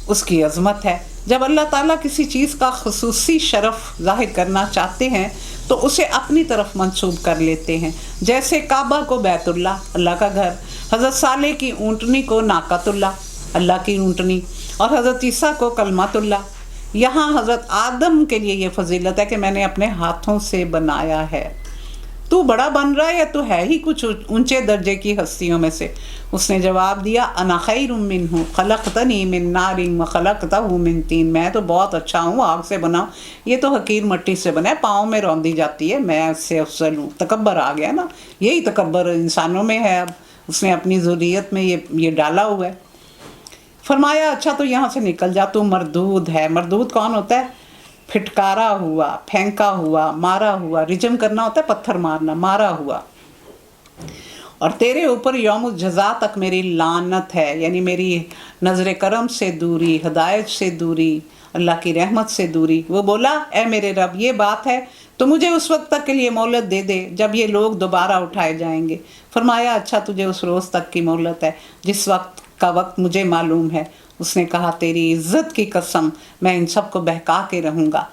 اس کی عظمت ہے۔ جب اللہ تعالیٰ کسی چیز کا خصوصی شرف ظاہر کرنا چاہتے ہیں تو اسے اپنی طرف منسوب کر لیتے ہیں، جیسے کعبہ کو بیت اللہ، اللہ کا گھر، حضرت صالح کی اونٹنی کو ناقۃ اللہ، اللہ کی اونٹنی، اور حضرت عیسیٰ کو کلمۃ اللہ۔ یہاں حضرت آدم کے لیے یہ فضیلت ہے کہ میں نے اپنے ہاتھوں سے بنایا ہے۔ تو بڑا بن رہا ہے یا تو ہے ہی کچھ اونچے درجے کی ہستیوں میں سے؟ اس نے جواب دیا انا خیر منہ خلقتنی من نار وخلقتہ من طین، میں تو بہت اچھا ہوں، آگ سے بنا ہوں، یہ تو حقیر مٹی سے بنا ہے، پاؤں میں روندی جاتی ہے، میں اس سے افضل ہوں۔ تکبر آ گیا نا، یہی تکبر انسانوں میں ہے، اب اس نے اپنی ذریت میں یہ ڈالا ہوا ہے۔ فرمایا اچھا تو یہاں سے نکل جا، تو مردود ہے۔ مردود کون ہوتا ہے؟ پھٹکارا ہوا، پھینکا ہوا، مارا ہوا، رجم کرنا ہوتا ہے پتھر مارنا، مارا ہوا۔ اور تیرے اوپر یوم الجزا تک میری لعنت ہے، یعنی میری نظر کرم سے دوری، ہدایت سے دوری، اللہ کی رحمت سے دوری۔ وہ بولا اے میرے رب یہ بات ہے تو مجھے اس وقت تک کے لیے مہلت دے دے جب یہ لوگ دوبارہ اٹھائے جائیں گے۔ فرمایا اچھا تجھے اس روز تک کی مہلت ہے جس وقت کا وقت مجھے معلوم ہے۔ اس نے کہا تیری عزت کی قسم میں ان سب کو بہکا کے رہوں گا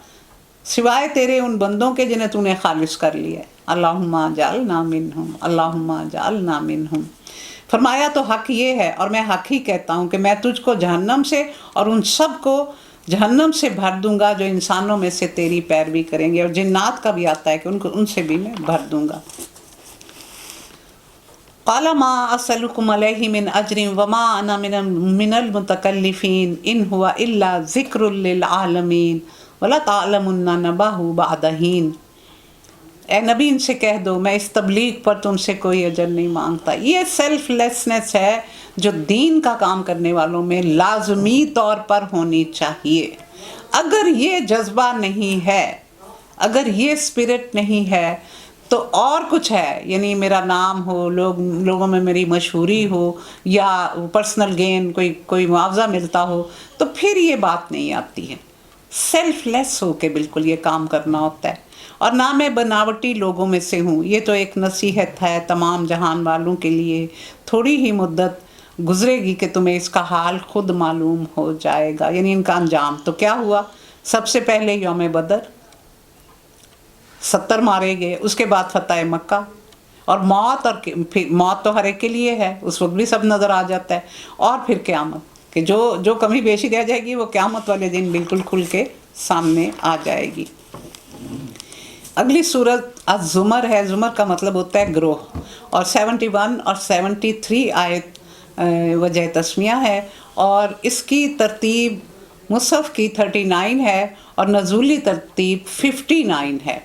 سوائے تیرے ان بندوں کے جنہیں تو نے خالص کر لیا ہے۔ اللہم اجعلنا منہم، اللہم اجعلنا منہم۔ فرمایا تو حق یہ ہے اور میں حق ہی کہتا ہوں کہ میں تجھ کو جہنم سے اور ان سب کو جہنم سے بھر دوں گا جو انسانوں میں سے تیری پیروی کریں گے، اور جنات کا بھی آتا ہے کہ ان سے بھی میں بھر دوں گا۔ قال ما اسألكم علیہ من اجر وما انا من المتکلفین ان هو الا ذکر للعالمین ولتعلمن نبأہ بعد حین۔ اے نبی ان سے کہہ دو میں اس تبلیغ پر تم سے کوئی اجر نہیں مانگتا۔ یہ سیلف لیسنس ہے جو دین کا کام کرنے والوں میں لازمی طور پر ہونی چاہیے۔ اگر یہ جذبہ نہیں ہے، اگر یہ اسپرٹ نہیں ہے تو اور کچھ ہے، یعنی میرا نام ہو، لوگوں میں میری مشہوری ہو، یا پرسنل گین کوئی معاوضہ ملتا ہو، تو پھر یہ بات نہیں آتی ہے۔ سیلف لیس ہو کے بالکل یہ کام کرنا ہوتا ہے۔ اور نہ میں بناوٹی لوگوں میں سے ہوں، یہ تو ایک نصیحت ہے تمام جہان والوں کے لیے۔ تھوڑی ہی مدت گزرے گی کہ تمہیں اس کا حال خود معلوم ہو جائے گا، یعنی ان کا انجام۔ تو کیا ہوا؟ سب سے پہلے یوم بدر 70 مارے گئے، اس کے بعد فتح مکہ، اور موت، اور پھر موت تو ہر ایک کے لیے ہے، اس وقت بھی سب نظر آ جاتا ہے، اور پھر قیامت کہ جو کمی بیشی رہ جائے گی وہ قیامت والے دن بالکل کھل کے سامنے آ جائے گی۔ اگلی صورت الزمر ہے۔ زمر کا مطلب ہوتا ہے گروہ، اور 71 اور 73 آیت وجہ تسمیہ ہے، اور اس کی ترتیب مصحف کی 39 ہے اور نزولی ترتیب 59 ہے،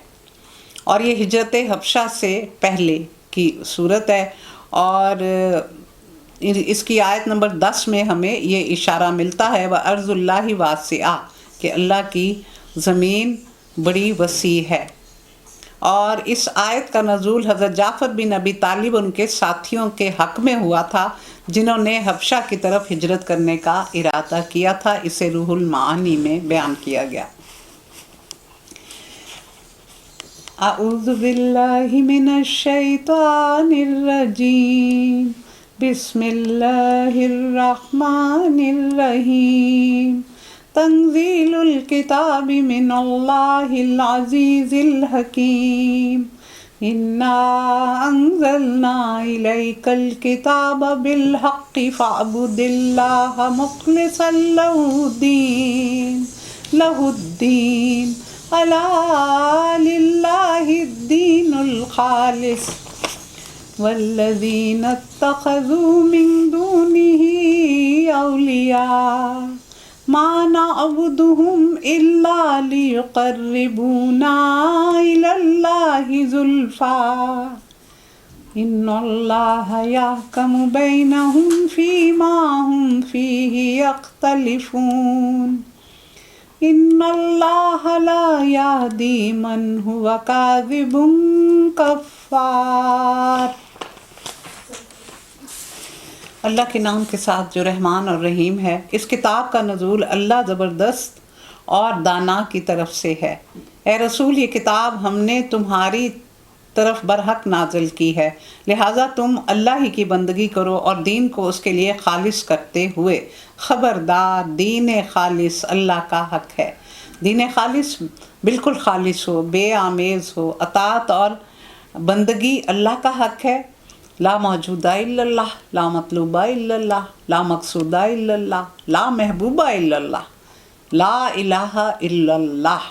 اور یہ ہجرت حبشہ سے پہلے کی صورت ہے۔ اور اس کی آیت نمبر 10 میں ہمیں یہ اشارہ ملتا ہے وَأَرْضُ اللَّهِ وَاسِعَةٌ، کہ اللہ کی زمین بڑی وسیع ہے۔ اور اس آیت کا نزول حضرت جعفر بن ابی طالب ان کے ساتھیوں کے حق میں ہوا تھا جنہوں نے حبشہ کی طرف ہجرت کرنے کا ارادہ کیا تھا۔ اسے روح المعانی میں بیان کیا گیا۔ اعوذ باللہ من الشیطان الرجیم، بسم اللہ الرحمن الرحیم، تنزیل الکتاب من اللہ العزیز الحکیم، انا انزلنا الیک الکتاب بالحق فاعبد اللہ مخلصا لہ الدین الا للہ الدین الخالص والذین اتخذوا من دونہ اولیاء ما نعبدهم الا لیقربونا الی اللہ زلفی ان اللہ یحکم بینہم فیما ہم فیہ یختلفون ان اللہ لا یہدی من ہوا کاذب کفار۔ اللہ کے نام کے ساتھ جو رحمان اور رحیم ہے۔ اس کتاب کا نزول اللہ زبردست اور دانا کی طرف سے ہے۔ اے رسول، یہ کتاب ہم نے تمہاری طرف برحق نازل کی ہے، لہٰذا تم اللہ ہی کی بندگی کرو اور دین کو اس کے لیے خالص کرتے ہوئے۔ خبردار، دین خالص اللہ کا حق ہے۔ دین خالص بالکل خالص ہو، بے آمیز ہو، اطاعت اور بندگی اللہ کا حق ہے۔ لا موجودہ الا اللہ، لا مطلوبہ الا اللہ، لا مقصودہ الا اللہ، لا محبوبہ الا اللہ، لا الہ الا اللہ۔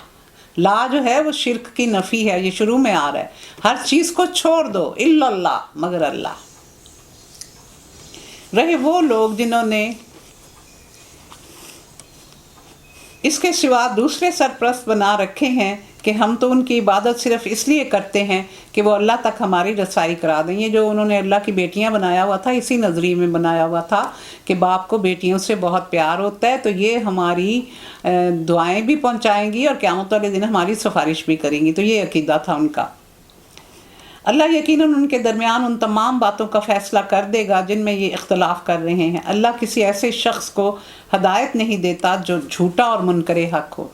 لا جو ہے وہ شرک کی نفی ہے، یہ شروع میں آ رہا ہے۔ ہر چیز کو چھوڑ دو، الا اللہ، مگر اللہ۔ رہے وہ لوگ جنہوں نے اس کے سوا دوسرے سرپرست بنا رکھے ہیں کہ ہم تو ان کی عبادت صرف اس لیے کرتے ہیں کہ وہ اللہ تک ہماری رسائی کرا دیں۔ یہ جو انہوں نے اللہ کی بیٹیاں بنایا ہوا تھا، اسی نظریے میں بنایا ہوا تھا کہ باپ کو بیٹیوں سے بہت پیار ہوتا ہے، تو یہ ہماری دعائیں بھی پہنچائیں گی اور قیامت والے دن ہماری سفارش بھی کریں گی۔ تو یہ عقیدہ تھا ان کا۔ اللہ یقیناً ان کے درمیان ان تمام باتوں کا فیصلہ کر دے گا جن میں یہ اختلاف کر رہے ہیں۔ اللہ کسی ایسے شخص کو ہدایت نہیں دیتا جو جھوٹا اور منکر حق ہو۔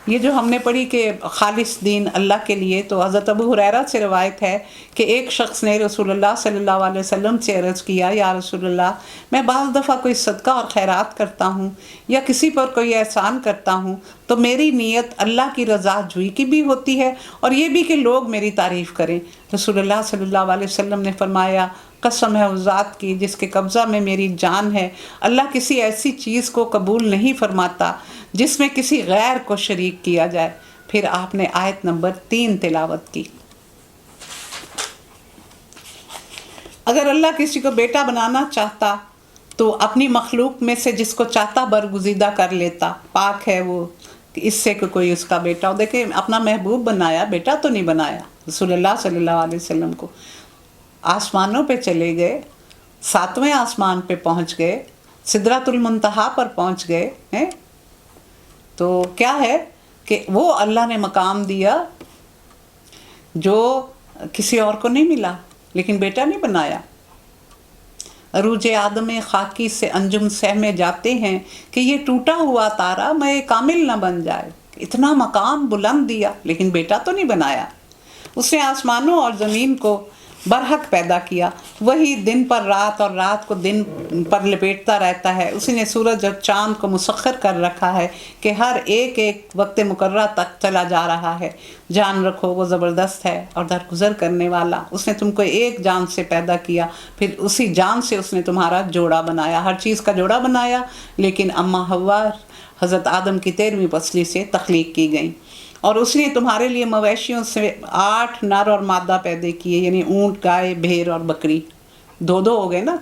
یہ جو ہم نے پڑھی کہ خالص دین اللہ کے لیے، تو حضرت ابو ہریرہ سے روایت ہے کہ ایک شخص نے رسول اللہ صلی اللہ علیہ وسلم سے عرض کیا، یا رسول اللہ، میں بعض دفعہ کوئی صدقہ اور خیرات کرتا ہوں یا کسی پر کوئی احسان کرتا ہوں تو میری نیت اللہ کی رضا جوئی کی بھی ہوتی ہے اور یہ بھی کہ لوگ میری تعریف کریں۔ رسول اللہ صلی اللہ علیہ وسلم نے فرمایا، قسم ہے اس ذات کی جس کے قبضہ میں میری جان ہے، اللہ کسی ایسی چیز کو قبول نہیں فرماتا جس میں کسی غیر کو شریک کیا جائے۔ پھر آپ نے آیت نمبر 3 تلاوت کی۔ اگر اللہ کسی کو بیٹا بنانا چاہتا تو اپنی مخلوق میں سے جس کو چاہتا برگزیدہ کر لیتا، پاک ہے وہ، کہ اس سے کہ کوئی اس کا بیٹا ہو. دیکھیں اپنا محبوب بنایا، بیٹا تو نہیں بنایا. رسول اللہ صلی اللہ علیہ وسلم کو آسمانوں پہ چلے گئے، 7ویں آسمان پہ پہنچ گئے، سدرۃ المنتہا پر پہنچ گئے ہیں. تو کیا ہے کہ وہ اللہ نے مقام دیا جو کسی اور کو نہیں ملا، لیکن بیٹا نہیں بنایا. عروج آدم خاکی سے انجم سہ میں جاتے ہیں کہ یہ ٹوٹا ہوا تارا میں کامل نہ بن جائے. اتنا مقام بلند دیا لیکن بیٹا تو نہیں بنایا. اس نے آسمانوں اور زمین کو برحق پیدا کیا، وہی دن پر رات اور رات کو دن پر لپیٹتا رہتا ہے. اسی نے سورج اور چاند کو مسخر کر رکھا ہے کہ ہر ایک ایک وقت مقررہ تک چلا جا رہا ہے. جان رکھو وہ زبردست ہے اور درگزر کرنے والا. اس نے تم کو ایک جان سے پیدا کیا، پھر اسی جان سے اس نے تمہارا جوڑا بنایا، ہر چیز کا جوڑا بنایا. لیکن اماں حوا حضرت آدم کی 13ویں پسلی سے تخلیق کی گئیں، اور اس نے تمہارے لیے مویشیوں سے 8 نر اور مادہ پیدا کیے، یعنی اونٹ، گائے، بھیڑ اور بکری. 2 ہو گئے نا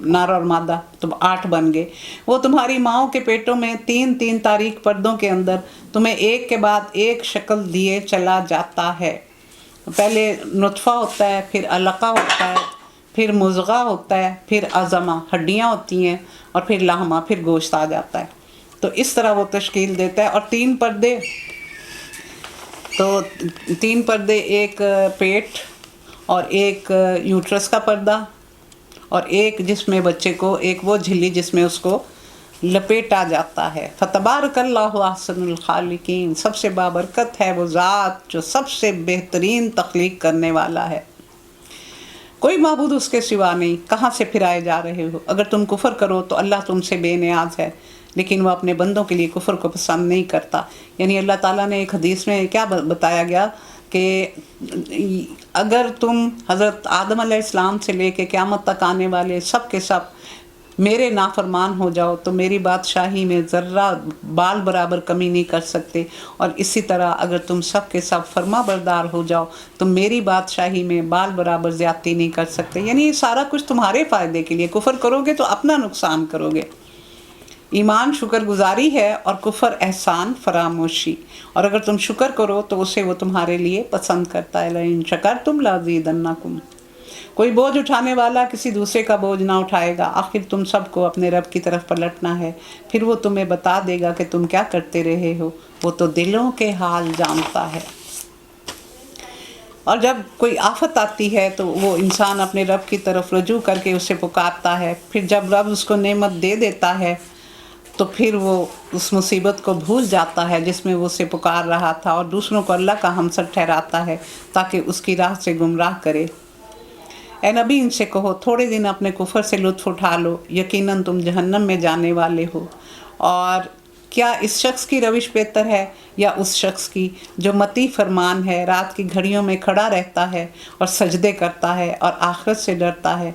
نر اور مادہ، تو 8 بن گئے. وہ تمہاری ماؤں کے پیٹوں میں 3 تاریک پردوں کے اندر تمہیں ایک کے بعد ایک شکل دیے چلا جاتا ہے. پہلے نطفہ ہوتا ہے، پھر علقہ ہوتا ہے، پھر مضغہ ہوتا ہے، پھر عظمہ ہڈیاں ہوتی ہیں، اور پھر لحمہ، پھر گوشت آ جاتا ہے. تو اس طرح وہ تشکیل دیتا ہے. اور 3 پردے، تو 3 پردے، ایک پیٹ اور ایک یوٹرس کا پردہ، اور ایک جس میں بچے کو، ایک وہ جھلی جس میں اس کو لپیٹا جاتا ہے. فتبارک اللہ احسن الخالقین، سب سے بابرکت ہے وہ ذات جو سب سے بہترین تخلیق کرنے والا ہے. کوئی معبود اس کے سوا نہیں، کہاں سے پھرائے جا رہے ہو؟ اگر تم کفر کرو تو اللہ تم سے بے نیاز ہے، لیکن وہ اپنے بندوں کے لیے کفر کو پسند نہیں کرتا. یعنی اللہ تعالیٰ نے ایک حدیث میں کیا بتایا گیا کہ اگر تم حضرت آدم علیہ السلام سے لے کے قیامت تک آنے والے سب کے سب میرے نافرمان ہو جاؤ تو میری بادشاہی میں ذرہ بال برابر کمی نہیں کر سکتے، اور اسی طرح اگر تم سب کے سب فرما بردار ہو جاؤ تو میری بادشاہی میں بال برابر زیادتی نہیں کر سکتے. یعنی یہ سارا کچھ تمہارے فائدے کے لیے. کفر کرو گے تو اپنا نقصان کرو گے. ایمان شکر گزاری ہے اور کفر احسان فراموشی، اور اگر تم شکر کرو تو اسے وہ تمہارے لیے پسند کرتا ہے. لئن شکرتم لازیدنکم. کوئی بوجھ اٹھانے والا کسی دوسرے کا بوجھ نہ اٹھائے گا. آخر تم سب کو اپنے رب کی طرف پلٹنا ہے، پھر وہ تمہیں بتا دے گا کہ تم کیا کرتے رہے ہو. وہ تو دلوں کے حال جانتا ہے. اور جب کوئی آفت آتی ہے تو وہ انسان اپنے رب کی طرف رجوع کر کے اسے پکارتا ہے. پھر جب رب اس کو نعمت دے دیتا ہے تو پھر وہ اس مصیبت کو بھول جاتا ہے جس میں وہ اسے پکار رہا تھا، اور دوسروں کو اللہ کا ہمسر ٹھہراتا ہے تاکہ اس کی راہ سے گمراہ کرے. اے نبی ان سے کہو تھوڑے دن اپنے کفر سے لطف اٹھا لو، یقیناً تم جہنم میں جانے والے ہو. اور کیا اس شخص کی روش بہتر ہے یا اس شخص کی جو متی فرمان ہے، رات کی گھڑیوں میں کھڑا رہتا ہے اور سجدے کرتا ہے اور آخرت سے ڈرتا ہے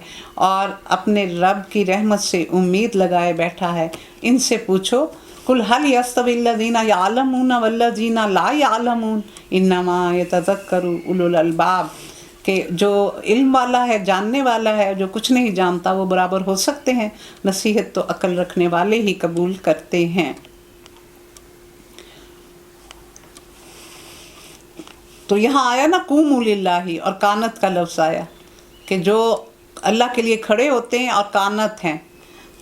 اور اپنے رب کی رحمت سے امید لگائے بیٹھا ہے. ان سے پوچھو قل هل يستوي الذين يعلمون والذين لا يعلمون انما يتذكر اولو الالباب، کہ جو علم والا ہے، جاننے والا ہے، جو کچھ نہیں جانتا، وہ برابر ہو سکتے ہیں. نصیحت تو عقل رکھنے والے ہی قبول کرتے ہیں. تو یہاں آیا نا قوموا للہ، اور کانت کا لفظ آیا کہ جو اللہ کے لیے کھڑے ہوتے ہیں اور کانت ہیں.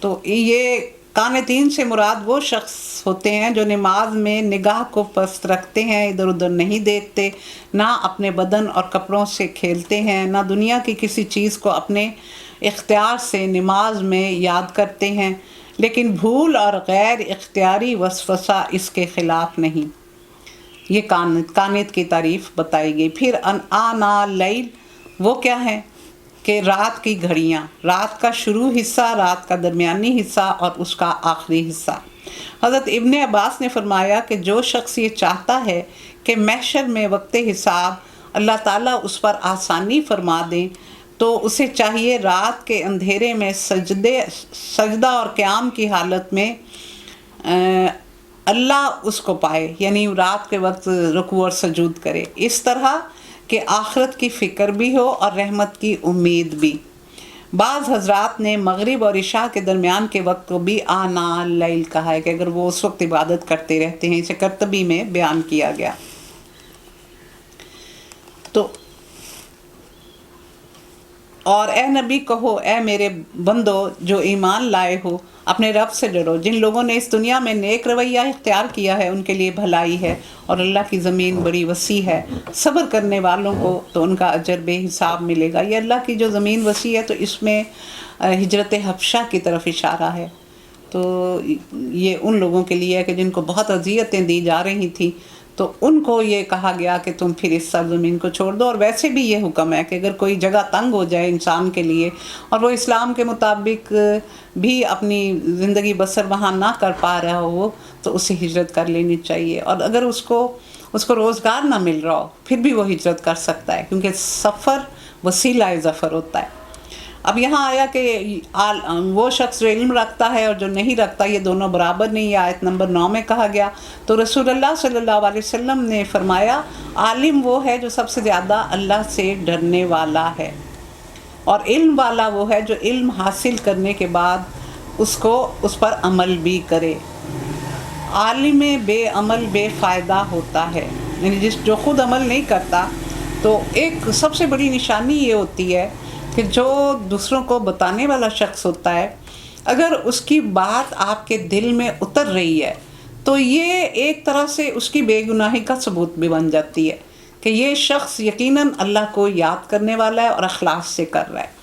تو یہ قانتین سے مراد وہ شخص ہوتے ہیں جو نماز میں نگاہ کو پست رکھتے ہیں، ادھر ادھر نہیں دیکھتے، نہ اپنے بدن اور کپڑوں سے کھیلتے ہیں، نہ دنیا کی کسی چیز کو اپنے اختیار سے نماز میں یاد کرتے ہیں، لیکن بھول اور غیر اختیاری وسوسہ اس کے خلاف نہیں. یہ قانت کی تعریف بتائی گئی. پھر آنا اللیل، وہ کیا ہے کہ رات کی گھڑیاں، رات کا شروع حصہ، رات کا درمیانی حصہ اور اس کا آخری حصہ. حضرت ابن عباس نے فرمایا کہ جو شخص یہ چاہتا ہے کہ محشر میں وقت حساب اللہ تعالیٰ اس پر آسانی فرما دیں تو اسے چاہیے رات کے اندھیرے میں سجدہ اور قیام کی حالت میں اللہ اس کو پائے، یعنی رات کے وقت رکوع اور سجود کرے، اس طرح کہ آخرت کی فکر بھی ہو اور رحمت کی امید بھی. بعض حضرات نے مغرب اور عشاء کے درمیان کے وقت کو بھی آنا اللیل کہا ہے کہ اگر وہ اس وقت عبادت کرتے رہتے ہیں، اسے قرطبی میں بیان کیا گیا۔ تو اور اے نبی کہو، اے میرے بندو جو ایمان لائے ہو، اپنے رب سے ڈرو۔ جن لوگوں نے اس دنیا میں نیک رویہ اختیار کیا ہے ان کے لیے بھلائی ہے، اور اللہ کی زمین بڑی وسیع ہے۔ صبر کرنے والوں کو تو ان کا اجر بے حساب ملے گا۔ یہ اللہ کی جو زمین وسیع ہے تو اس میں ہجرت حبشہ کی طرف اشارہ ہے۔ تو یہ ان لوگوں کے لیے ہے کہ جن کو بہت اذیتیں دی جا رہی تھیں، تو ان کو یہ کہا گیا کہ تم پھر اس سرزمین کو چھوڑ دو۔ اور ویسے بھی یہ حکم ہے کہ اگر کوئی جگہ تنگ ہو جائے انسان کے لیے اور وہ اسلام کے مطابق بھی اپنی زندگی بسر وہاں نہ کر پا رہا ہو تو اسے ہجرت کر لینی چاہیے۔ اور اگر اس کو روزگار نہ مل رہا ہو پھر بھی وہ ہجرت کر سکتا ہے، کیونکہ سفر وسیلہ ظفر ہوتا ہے۔ اب یہاں آیا کہ وہ شخص جو علم رکھتا ہے اور جو نہیں رکھتا یہ دونوں برابر نہیں، آیت نمبر 9 میں کہا گیا۔ تو رسول اللہ صلی اللہ علیہ وسلم نے فرمایا عالم وہ ہے جو سب سے زیادہ اللہ سے ڈرنے والا ہے، اور علم والا وہ ہے جو علم حاصل کرنے کے بعد اس پر عمل بھی کرے۔ عالم بے عمل بے فائدہ ہوتا ہے، یعنی جو خود عمل نہیں کرتا۔ تو ایک سب سے بڑی نشانی یہ ہوتی ہے کہ جو دوسروں کو بتانے والا شخص ہوتا ہے، اگر اس کی بات آپ کے دل میں اتر رہی ہے تو یہ ایک طرح سے اس کی بے گناہی کا ثبوت بھی بن جاتی ہے کہ یہ شخص یقیناً اللہ کو یاد کرنے والا ہے اور اخلاص سے کر رہا ہے۔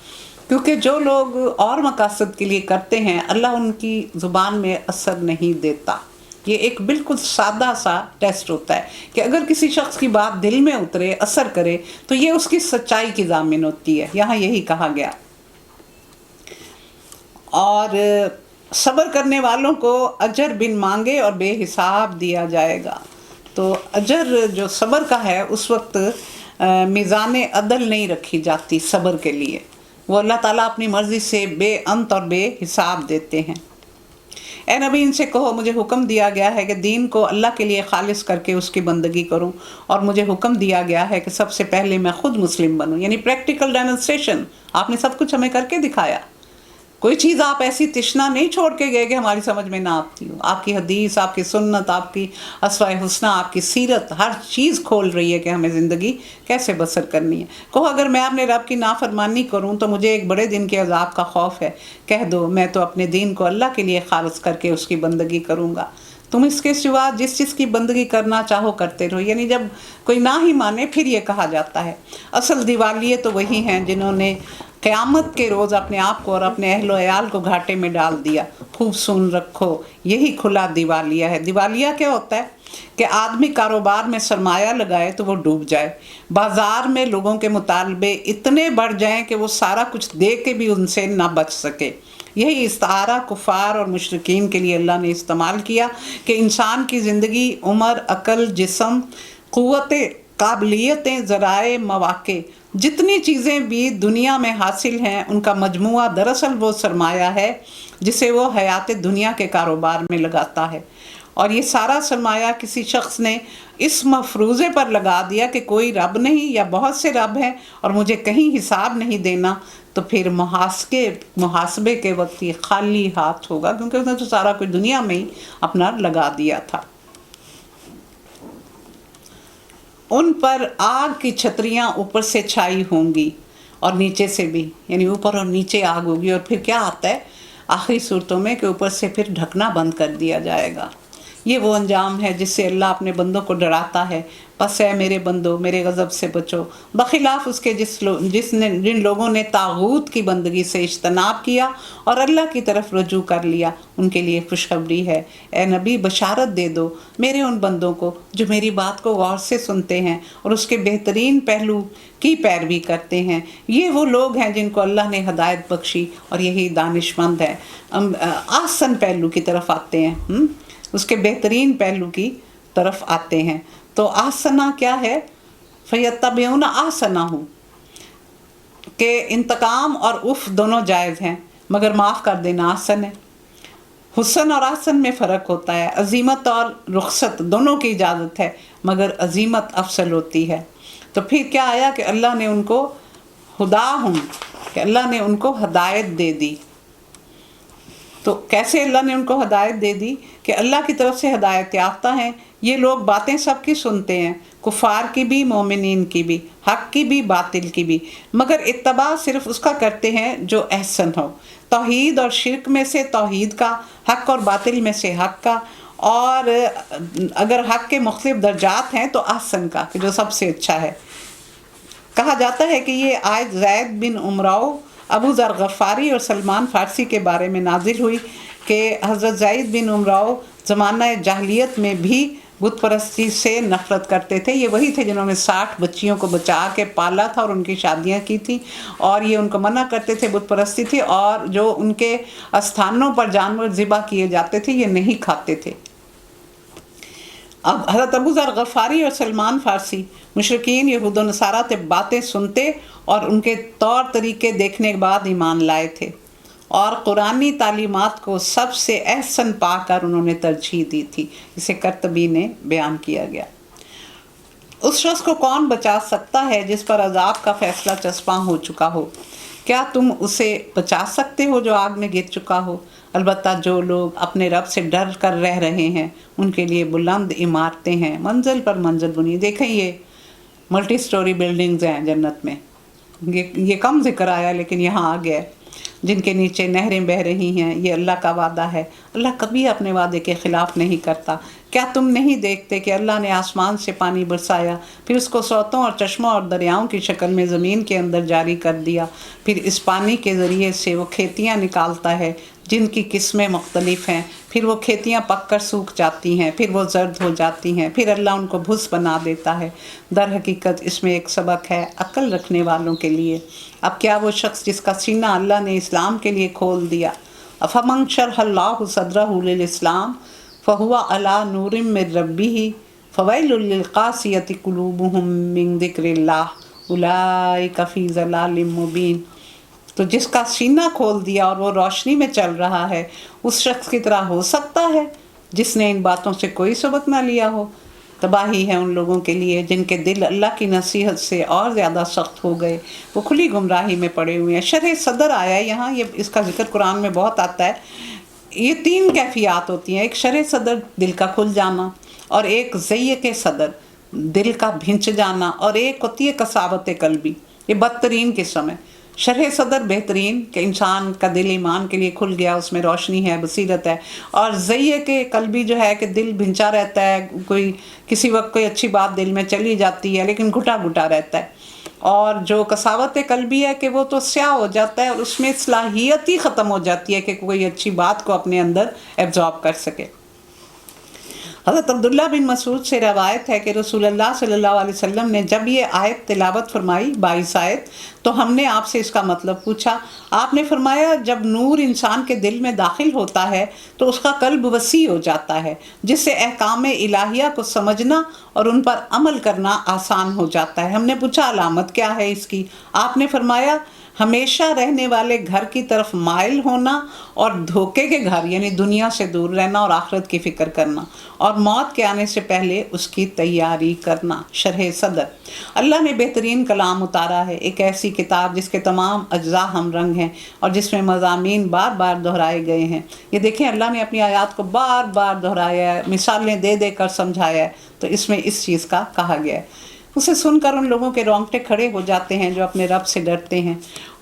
کیونکہ جو لوگ اور مقاصد کے لیے کرتے ہیں اللہ ان کی زبان میں اثر نہیں دیتا۔ یہ ایک بالکل سادہ سا ٹیسٹ ہوتا ہے کہ اگر کسی شخص کی بات دل میں اترے، اثر کرے، تو یہ اس کی سچائی کی ضامن ہوتی ہے۔ یہاں یہی کہا گیا۔ اور صبر کرنے والوں کو اجر بن مانگے اور بے حساب دیا جائے گا۔ تو اجر جو صبر کا ہے اس وقت میزان عدل نہیں رکھی جاتی صبر کے لیے، وہ اللہ تعالیٰ اپنی مرضی سے بے انت اور بے حساب دیتے ہیں۔ اے نبی ان سے کہو مجھے حکم دیا گیا ہے کہ دین کو اللہ کے لیے خالص کر کے اس کی بندگی کروں، اور مجھے حکم دیا گیا ہے کہ سب سے پہلے میں خود مسلم بنوں۔ یعنی پریکٹیکل ڈیمونسٹریشن، آپ نے سب کچھ ہمیں کر کے دکھایا۔ کوئی چیز آپ ایسی تشنا نہیں چھوڑ کے گئے کہ ہماری سمجھ میں نہ آتی ہو۔ آپ کی حدیث، آپ کی سنت، آپ کی اسوائے حسنہ، آپ کی سیرت، ہر چیز کھول رہی ہے کہ ہمیں زندگی کیسے بسر کرنی ہے۔ کہو اگر میں اپنے رب کی نافرمانی کروں تو مجھے ایک بڑے دن کے عذاب کا خوف ہے۔ کہہ دو میں تو اپنے دین کو اللہ کے لیے خالص کر کے اس کی بندگی کروں گا، تم اس کے سوا جس چیز کی بندگی کرنا چاہو کرتے رہو۔ یعنی جب کوئی نہ ہی مانے پھر یہ کہا جاتا ہے۔ اصل دیوالیے تو وہی ہیں جنہوں نے قیامت کے روز اپنے آپ کو اور اپنے اہل و عیال کو گھاٹے میں ڈال دیا۔ خوب سن رکھو، یہی کھلا دیوالیہ ہے۔ دیوالیہ کیا ہوتا ہے کہ آدمی کاروبار میں سرمایہ لگائے تو وہ ڈوب جائے، بازار میں لوگوں کے مطالبے اتنے بڑھ جائیں کہ وہ سارا کچھ دے کے بھی ان سے نہ بچ سکے۔ یہی استعارہ کفار اور مشرکین کے لیے اللہ نے استعمال کیا کہ انسان کی زندگی، عمر، عقل، جسم، قوتیں، قابلیتیں، ذرائع، مواقع، جتنی چیزیں بھی دنیا میں حاصل ہیں ان کا مجموعہ دراصل وہ سرمایہ ہے جسے وہ حیات دنیا کے کاروبار میں لگاتا ہے۔ اور یہ سارا سرمایہ کسی شخص نے اس مفروضے پر لگا دیا کہ کوئی رب نہیں یا بہت سے رب ہیں اور مجھے کہیں حساب نہیں دینا، تو پھر محاسبے کے وقت یہ خالی ہاتھ ہوگا، کیونکہ اس نے تو سارا کچھ دنیا میں ہی اپنا لگا دیا تھا۔ ان پر آگ کی چھتریاں اوپر سے چھائی ہوں گی اور نیچے سے بھی، یعنی اوپر اور نیچے آگ ہوگی۔ اور پھر کیا آتا ہے آخری صورتوں میں کہ اوپر سے پھر ڈھکنا بند کر دیا جائے گا۔ یہ وہ انجام ہے جس سے اللہ اپنے بندوں کو ڈراتا ہے۔ پس اے میرے بندو میرے غضب سے بچو، بخلاف اس کے جن لوگوں نے طاغوت کی بندگی سے اجتناب کیا اور اللہ کی طرف رجوع کر لیا، ان کے لیے خوشخبری ہے۔ اے نبی بشارت دے دو میرے ان بندوں کو جو میری بات کو غور سے سنتے ہیں اور اس کے بہترین پہلو کی پیروی کرتے ہیں۔ یہ وہ لوگ ہیں جن کو اللہ نے ہدایت بخشی اور یہی دانش مند ہے، آسن پہلو کی طرف آتے ہیں، اس کے بہترین پہلو کی طرف آتے ہیں۔ تو آسنا کیا ہے؟ فیتبعون آسنہ، کہ انتقام اور اف دونوں جائز ہیں مگر معاف کر دینا آسن ہے۔ حسن اور آسن میں فرق ہوتا ہے، عظیمت اور رخصت دونوں کی اجازت ہے مگر عظیمت افضل ہوتی ہے۔ تو پھر کیا آیا کہ اللہ نے ان کو ہداہم کہ اللہ نے ان کو ہدایت دے دی۔ تو کیسے اللہ نے ان کو ہدایت دے دی؟ کہ اللہ کی طرف سے ہدایت یافتہ ہیں یہ لوگ، باتیں سب کی سنتے ہیں، کفار کی بھی، مومنین کی بھی، حق کی بھی، باطل کی بھی، مگر اتباع صرف اس کا کرتے ہیں جو احسن ہو، توحید اور شرک میں سے توحید کا، حق اور باطل میں سے حق کا، اور اگر حق کے مختلف درجات ہیں تو احسن کا، کہ جو سب سے اچھا ہے۔ کہا جاتا ہے کہ یہ آیت زید بن عمراؤ، ابو ذر غفاری اور سلمان فارسی کے بارے میں نازل ہوئی کہ حضرت زید بن عمراؤ زمانہ جاہلیت میں بھی بت پرستی سے نفرت کرتے تھے۔ یہ وہی تھے جنہوں نے 60 بچیوں کو بچا کے پالا تھا اور ان کی شادیاں کی تھیں، اور یہ ان کو منع کرتے تھے، بت پرستی تھی، اور جو ان کے استھانوں پر جانور ذبح کیے جاتے تھے یہ نہیں کھاتے تھے۔ اب حضرت ابو ذر غفاری اور سلمان فارسی مشرکین یہود و نصارہ سے باتیں سنتے اور ان کے طور طریقے دیکھنے کے بعد ایمان لائے تھے، اور قرآنی تعلیمات کو سب سے احسن پا کر انہوں نے ترجیح دی تھی۔ اسے قرطبی نے بیان کیا گیا۔ اس شخص کو کون بچا سکتا ہے جس پر عذاب کا فیصلہ چسپاں ہو چکا ہو؟ کیا تم اسے بچا سکتے ہو جو آگ میں گر چکا ہو؟ البتہ جو لوگ اپنے رب سے ڈر کر رہ رہے ہیں ان کے لیے بلند عمارتیں ہیں، منزل پر منزل بنی۔ دیکھیں یہ ملٹی سٹوری بلڈنگز ہیں جنت میں، یہ کم ذکر آیا لیکن یہاں آ گیا، جن کے نیچے نہریں بہہ رہی ہیں۔ یہ اللہ کا وعدہ ہے، اللہ کبھی اپنے وعدے کے خلاف نہیں کرتا۔ کیا تم نہیں دیکھتے کہ اللہ نے آسمان سے پانی برسایا، پھر اس کو سوتوں اور چشموں اور دریاؤں کی شکل میں زمین کے اندر جاری کر دیا، پھر اس پانی کے ذریعے سے وہ کھیتیاں نکالتا ہے جن کی قسمیں مختلف ہیں، پھر وہ کھیتیاں پک کر سوکھ جاتی ہیں، پھر وہ زرد ہو جاتی ہیں، پھر اللہ ان کو بھس بنا دیتا ہے۔ در حقیقت اس میں ایک سبق ہے عقل رکھنے والوں کے لیے۔ اب کیا وہ شخص جس کا سینہ اللہ نے اسلام کے لیے کھول دیا، افمن شرح اللہ صدرہ للاسلام فہو علی نور من ربہ فویل للقاسیۃ قلوبہم من ذکر اللہ اولئک فی ضلال مبین۔ تو جس کا سینہ کھول دیا اور وہ روشنی میں چل رہا ہے، اس شخص کی طرح ہو سکتا ہے جس نے ان باتوں سے کوئی سبق نہ لیا ہو؟ تباہی ہے ان لوگوں کے لیے جن کے دل اللہ کی نصیحت سے اور زیادہ سخت ہو گئے، وہ کھلی گمراہی میں پڑے ہوئے ہیں۔ شرح صدر آیا ہے یہاں، یہ اس کا ذکر قرآن میں بہت آتا ہے۔ یہ 3 کیفیات ہوتی ہیں، ایک شرح صدر دل کا کھل جانا، اور ایک ضیق صدر دل کا بھنچ جانا، اور ایک ہوتی ہے قساوت قلبی، یہ بدترین قسم ہے۔ شرح صدر بہترین کہ انسان کا دل ایمان کے لیے کھل گیا، اس میں روشنی ہے، بصیرت ہے، اور ضیق قلبی جو ہے کہ دل بھنچا رہتا ہے، کوئی کسی وقت کوئی اچھی بات دل میں چلی جاتی ہے لیکن گھٹا گھٹا رہتا ہے، اور جو قساوت قلبی ہے کہ وہ تو سیاہ ہو جاتا ہے اور اس میں صلاحیت ہی ختم ہو جاتی ہے کہ کوئی اچھی بات کو اپنے اندر ایبزارب کر سکے۔ حضرت عبداللہ بن مسعود سے روایت ہے کہ رسول اللہ صلی اللہ علیہ وسلم نے جب یہ آیت تلاوت فرمائی 22 آیت، تو ہم نے آپ سے اس کا مطلب پوچھا۔ آپ نے فرمایا جب نور انسان کے دل میں داخل ہوتا ہے تو اس کا قلب وسیع ہو جاتا ہے، جس سے احکام الہیہ کو سمجھنا اور ان پر عمل کرنا آسان ہو جاتا ہے۔ ہم نے پوچھا علامت کیا ہے اس کی؟ آپ نے فرمایا ہمیشہ رہنے والے گھر کی طرف مائل ہونا، اور دھوکے کے گھر یعنی دنیا سے دور رہنا اور آخرت کی فکر کرنا، اور موت کے آنے سے پہلے اس کی تیاری کرنا۔ شرح صدر، اللہ نے بہترین کلام اتارا ہے، ایک ایسی کتاب جس کے تمام اجزاء ہم رنگ ہیں اور جس میں مضامین بار بار دہرائے گئے ہیں۔ یہ دیکھیں اللہ نے اپنی آیات کو بار بار دہرایا ہے، مثالیں دے دے کر سمجھایا ہے، تو اس میں اس چیز کا کہا گیا ہے۔ اسے سن کر ان لوگوں کے رونگٹے کھڑے ہو جاتے ہیں جو اپنے رب سے ڈرتے ہیں،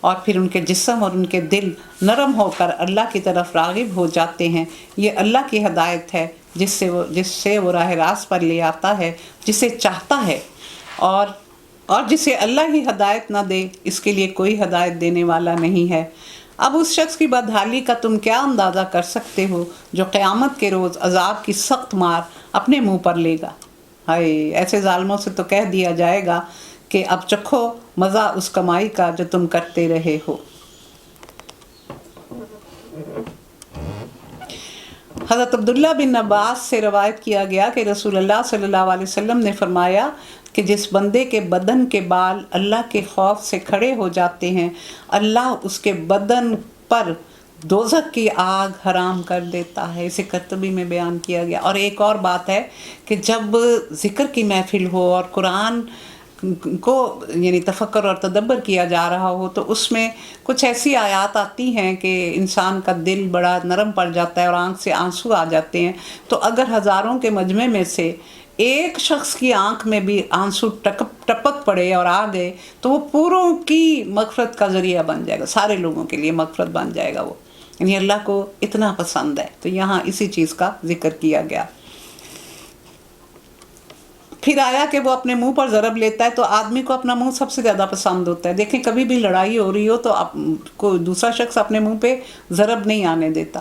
اور پھر ان کے جسم اور ان کے دل نرم ہو کر اللہ کی طرف راغب ہو جاتے ہیں۔ یہ اللہ کی ہدایت ہے جس سے وہ راہ راست پر لے آتا ہے جسے چاہتا ہے، اور جسے اللہ ہی ہدایت نہ دے اس کے لیے کوئی ہدایت دینے والا نہیں ہے۔ اب اس شخص کی بدحالی کا تم کیا اندازہ کر سکتے ہو جو قیامت کے روز عذاب کی سخت مار اپنے منہ پر لے گا؟ ہائے، ایسے ظالموں سے تو کہہ دیا جائے گا کہ اب چکھو مزہ اس کمائی کا جو تم کرتے رہے ہو۔ حضرت عبداللہ بن عباس سے روایت کیا گیا کہ رسول اللہ صلی اللہ علیہ وسلم نے فرمایا کہ جس بندے کے بدن کے بال اللہ کے خوف سے کھڑے ہو جاتے ہیں، اللہ اس کے بدن پر دوزخ کی آگ حرام کر دیتا ہے۔ اسے قرطبی میں بیان کیا گیا۔ اور ایک اور بات ہے کہ جب ذکر کی محفل ہو اور قرآن کو یعنی تفکر اور تدبر کیا جا رہا ہو تو اس میں کچھ ایسی آیات آتی ہیں کہ انسان کا دل بڑا نرم پڑ جاتا ہے اور آنکھ سے آنسو آ جاتے ہیں. تو اگر ہزاروں کے مجمع میں سے ایک شخص کی آنکھ میں بھی آنسو ٹپک پڑے اور آ گئے تو وہ پوروں کی مغفرت کا ذریعہ بن جائے گا، سارے لوگوں کے لیے مغفرت بن جائے گا وہ. یعنی اللہ کو اتنا پسند ہے. تو یہاں اسی چیز کا ذکر کیا گیا. پھر آیا کہ وہ اپنے منہ پر ضرب لیتا ہے تو آدمی کو اپنا منہ سب سے زیادہ پسند ہوتا ہے. دیکھیں کبھی بھی لڑائی ہو رہی ہو تو کوئی دوسرا شخص اپنے منہ پہ ضرب نہیں آنے دیتا،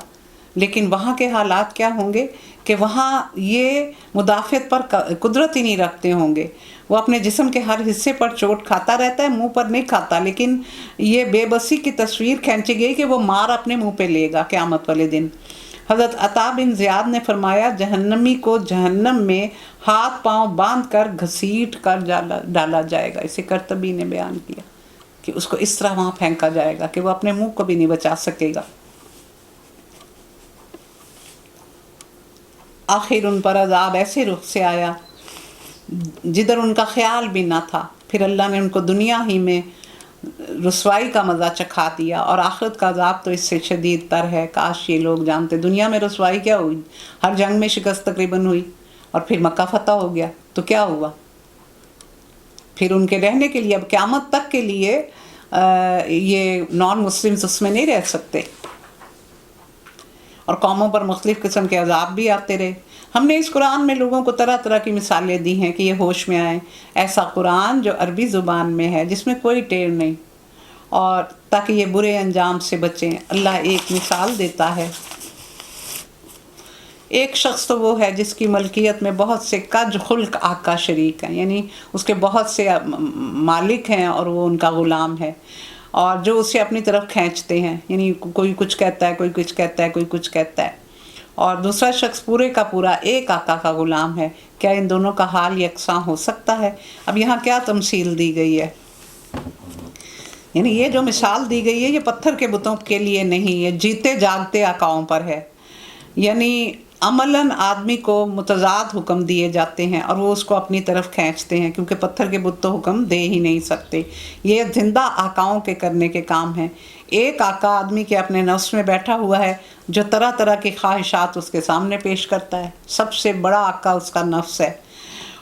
لیکن وہاں کے حالات کیا ہوں گے کہ وہاں یہ مدافعت پر قدرت ہی نہیں رکھتے ہوں گے. وہ اپنے جسم کے ہر حصے پر چوٹ کھاتا رہتا ہے، منہ پر نہیں کھاتا، لیکن یہ بے بسی کی تصویر کھینچی گئی کہ وہ مار اپنے منہ پہ لے گا قیامت والے دن. حضرت عطا بن زیاد نے فرمایا جہنمی کو جہنم میں ہاتھ پاؤں باندھ کر گھسیٹ کر ڈالا جائے گا. اسے قرطبی نے بیان کیا کہ اس کو اس طرح وہاں پھینکا جائے گا کہ وہ اپنے منہ کو بھی نہیں بچا سکے گا. آخر ان پر عذاب ایسے رخ سے آیا جدھر ان کا خیال بھی نہ تھا. پھر اللہ نے ان کو دنیا ہی میں رسوائی کا مزہ چکھا دیا اور آخرت کا عذاب تو اس سے شدید تر ہے. کاش یہ لوگ جانتے. دنیا میں رسوائی کیا ہوئی؟ ہر جنگ میں شکست تقریباً ہوئی اور پھر مکہ فتح ہو گیا. تو کیا ہوا پھر ان کے رہنے کے لیے؟ اب قیامت تک کے لیے یہ نان مسلمز اس میں نہیں رہ سکتے اور قوموں پر مختلف قسم کے عذاب بھی آتے رہے. ہم نے اس قرآن میں لوگوں کو طرح طرح کی مثالیں دی ہیں کہ یہ ہوش میں آئیں. ایسا قرآن جو عربی زبان میں ہے جس میں کوئی ٹیڑھ نہیں، اور تاکہ یہ برے انجام سے بچیں. اللہ ایک مثال دیتا ہے. ایک شخص تو وہ ہے جس کی ملکیت میں بہت سے کج خلق آقا شریک ہیں، یعنی اس کے بہت سے مالک ہیں اور وہ ان کا غلام ہے، اور جو اسے اپنی طرف کھینچتے ہیں. یعنی کوئی کچھ کہتا ہے، کوئی کچھ کہتا ہے، کوئی کچھ کہتا ہے. اور دوسرا شخص پورے کا پورا ایک آقا کا غلام ہے. کیا ان دونوں کا حال یکساں ہو سکتا ہے؟ اب یہاں کیا تمثیل دی گئی ہے؟ یعنی یہ جو مثال دی گئی ہے یہ پتھر کے بتوں کے لیے نہیں، یہ جیتے جاگتے آقاؤں پر ہے. یعنی عملاً آدمی کو متضاد حکم دیے جاتے ہیں اور وہ اس کو اپنی طرف کھینچتے ہیں، کیونکہ پتھر کے بت تو حکم دے ہی نہیں سکتے. یہ زندہ آقاؤں کے کرنے کے کام ہیں. ایک آقا آدمی کے اپنے نفس میں بیٹھا ہوا ہے جو طرح طرح کی خواہشات اس کے سامنے پیش کرتا ہے. سب سے بڑا آقا اس کا نفس ہے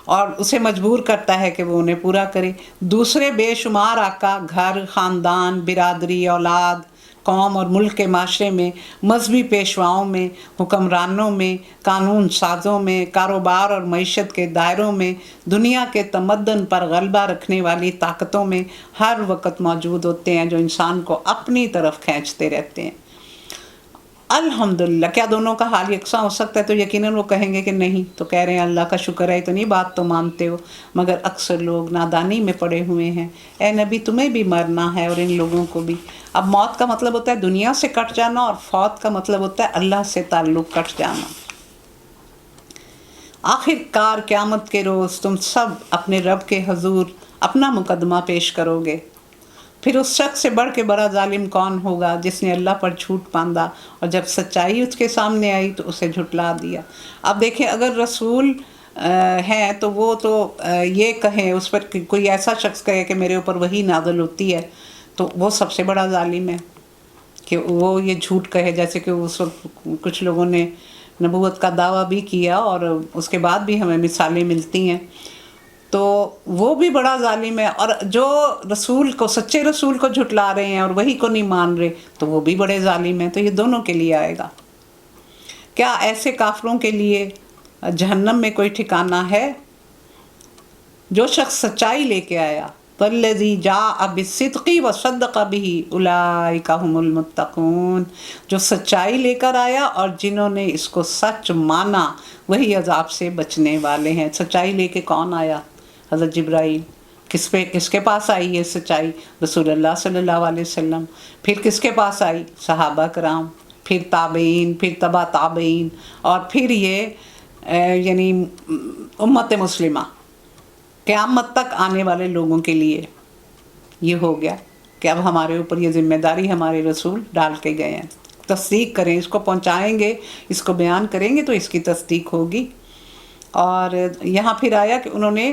اور اسے مجبور کرتا ہے کہ وہ انہیں پورا کرے. دوسرے بے شمار آقا گھر، خاندان، برادری، اولاد، قوم اور ملک کے معاشرے میں، مذہبی پیشواؤں میں، حکمرانوں میں، قانون سازوں میں، کاروبار اور معیشت کے دائروں میں، دنیا کے تمدن پر غلبہ رکھنے والی طاقتوں میں ہر وقت موجود ہوتے ہیں جو انسان کو اپنی طرف کھینچتے رہتے ہیں. الحمدللہ. کیا دونوں کا حال یکساں ہو سکتا ہے؟ تو یقیناً وہ کہیں گے کہ نہیں. تو کہہ رہے ہیں اللہ کا شکر ہے اتنی بات تو مانتے ہو، مگر اکثر لوگ نادانی میں پڑے ہوئے ہیں. اے نبی تمہیں بھی مرنا ہے اور ان لوگوں کو بھی. اب موت کا مطلب ہوتا ہے دنیا سے کٹ جانا، اور فوت کا مطلب ہوتا ہے اللہ سے تعلق کٹ جانا. آخر کار قیامت کے روز تم سب اپنے رب کے حضور اپنا مقدمہ پیش کرو گے. پھر اس شخص سے بڑھ کے بڑا ظالم کون ہوگا جس نے اللہ پر جھوٹ باندھا اور جب سچائی اس کے سامنے آئی تو اسے جھٹلا دیا. اب دیکھیں اگر رسول ہیں تو وہ تو یہ کہیں، اس پر کوئی ایسا شخص کہے کہ میرے اوپر وحی نازل ہوتی ہے تو وہ سب سے بڑا ظالم ہے کہ وہ یہ جھوٹ کہے. جیسے کہ اس وقت کچھ لوگوں نے نبوت کا دعویٰ بھی کیا اور اس کے بعد بھی ہمیں مثالیں ملتی ہیں، تو وہ بھی بڑا ظالم ہے. اور جو رسول کو، سچے رسول کو جھٹلا رہے ہیں اور وہی کو نہیں مان رہے تو وہ بھی بڑے ظالم ہیں. تو یہ دونوں کے لیے آئے گا. کیا ایسے کافروں کے لیے جہنم میں کوئی ٹھکانہ ہے؟ جو شخص سچائی لے کے آیا، وَالَّذِي جَاءَ بِالصِّدْقِ وَصَدَّقَ بِهِ أُولَٰئِكَ هُمُ الْمُتَّقُونَ. جو سچائی لے کر آیا اور جنہوں نے اس کو سچ مانا وہی عذاب سے بچنے والے ہیں. سچائی لے کے کون آیا؟ حضرت جبرائیل. کس کے پاس آئی یہ سچائی؟ رسول اللہ صلی اللہ علیہ وسلم. پھر کس کے پاس آئی؟ صحابہ کرام، پھر تابعین، پھر تبع تابعین، اور پھر یہ یعنی امت مسلمہ قیامت تک آنے والے لوگوں کے لیے. یہ ہو گیا کہ اب ہمارے اوپر یہ ذمہ داری ہمارے رسول ڈال کے گئے ہیں. تصدیق کریں، اس کو پہنچائیں گے، اس کو بیان کریں گے تو اس کی تصدیق ہوگی. اور یہاں پھر آیا کہ انہوں نے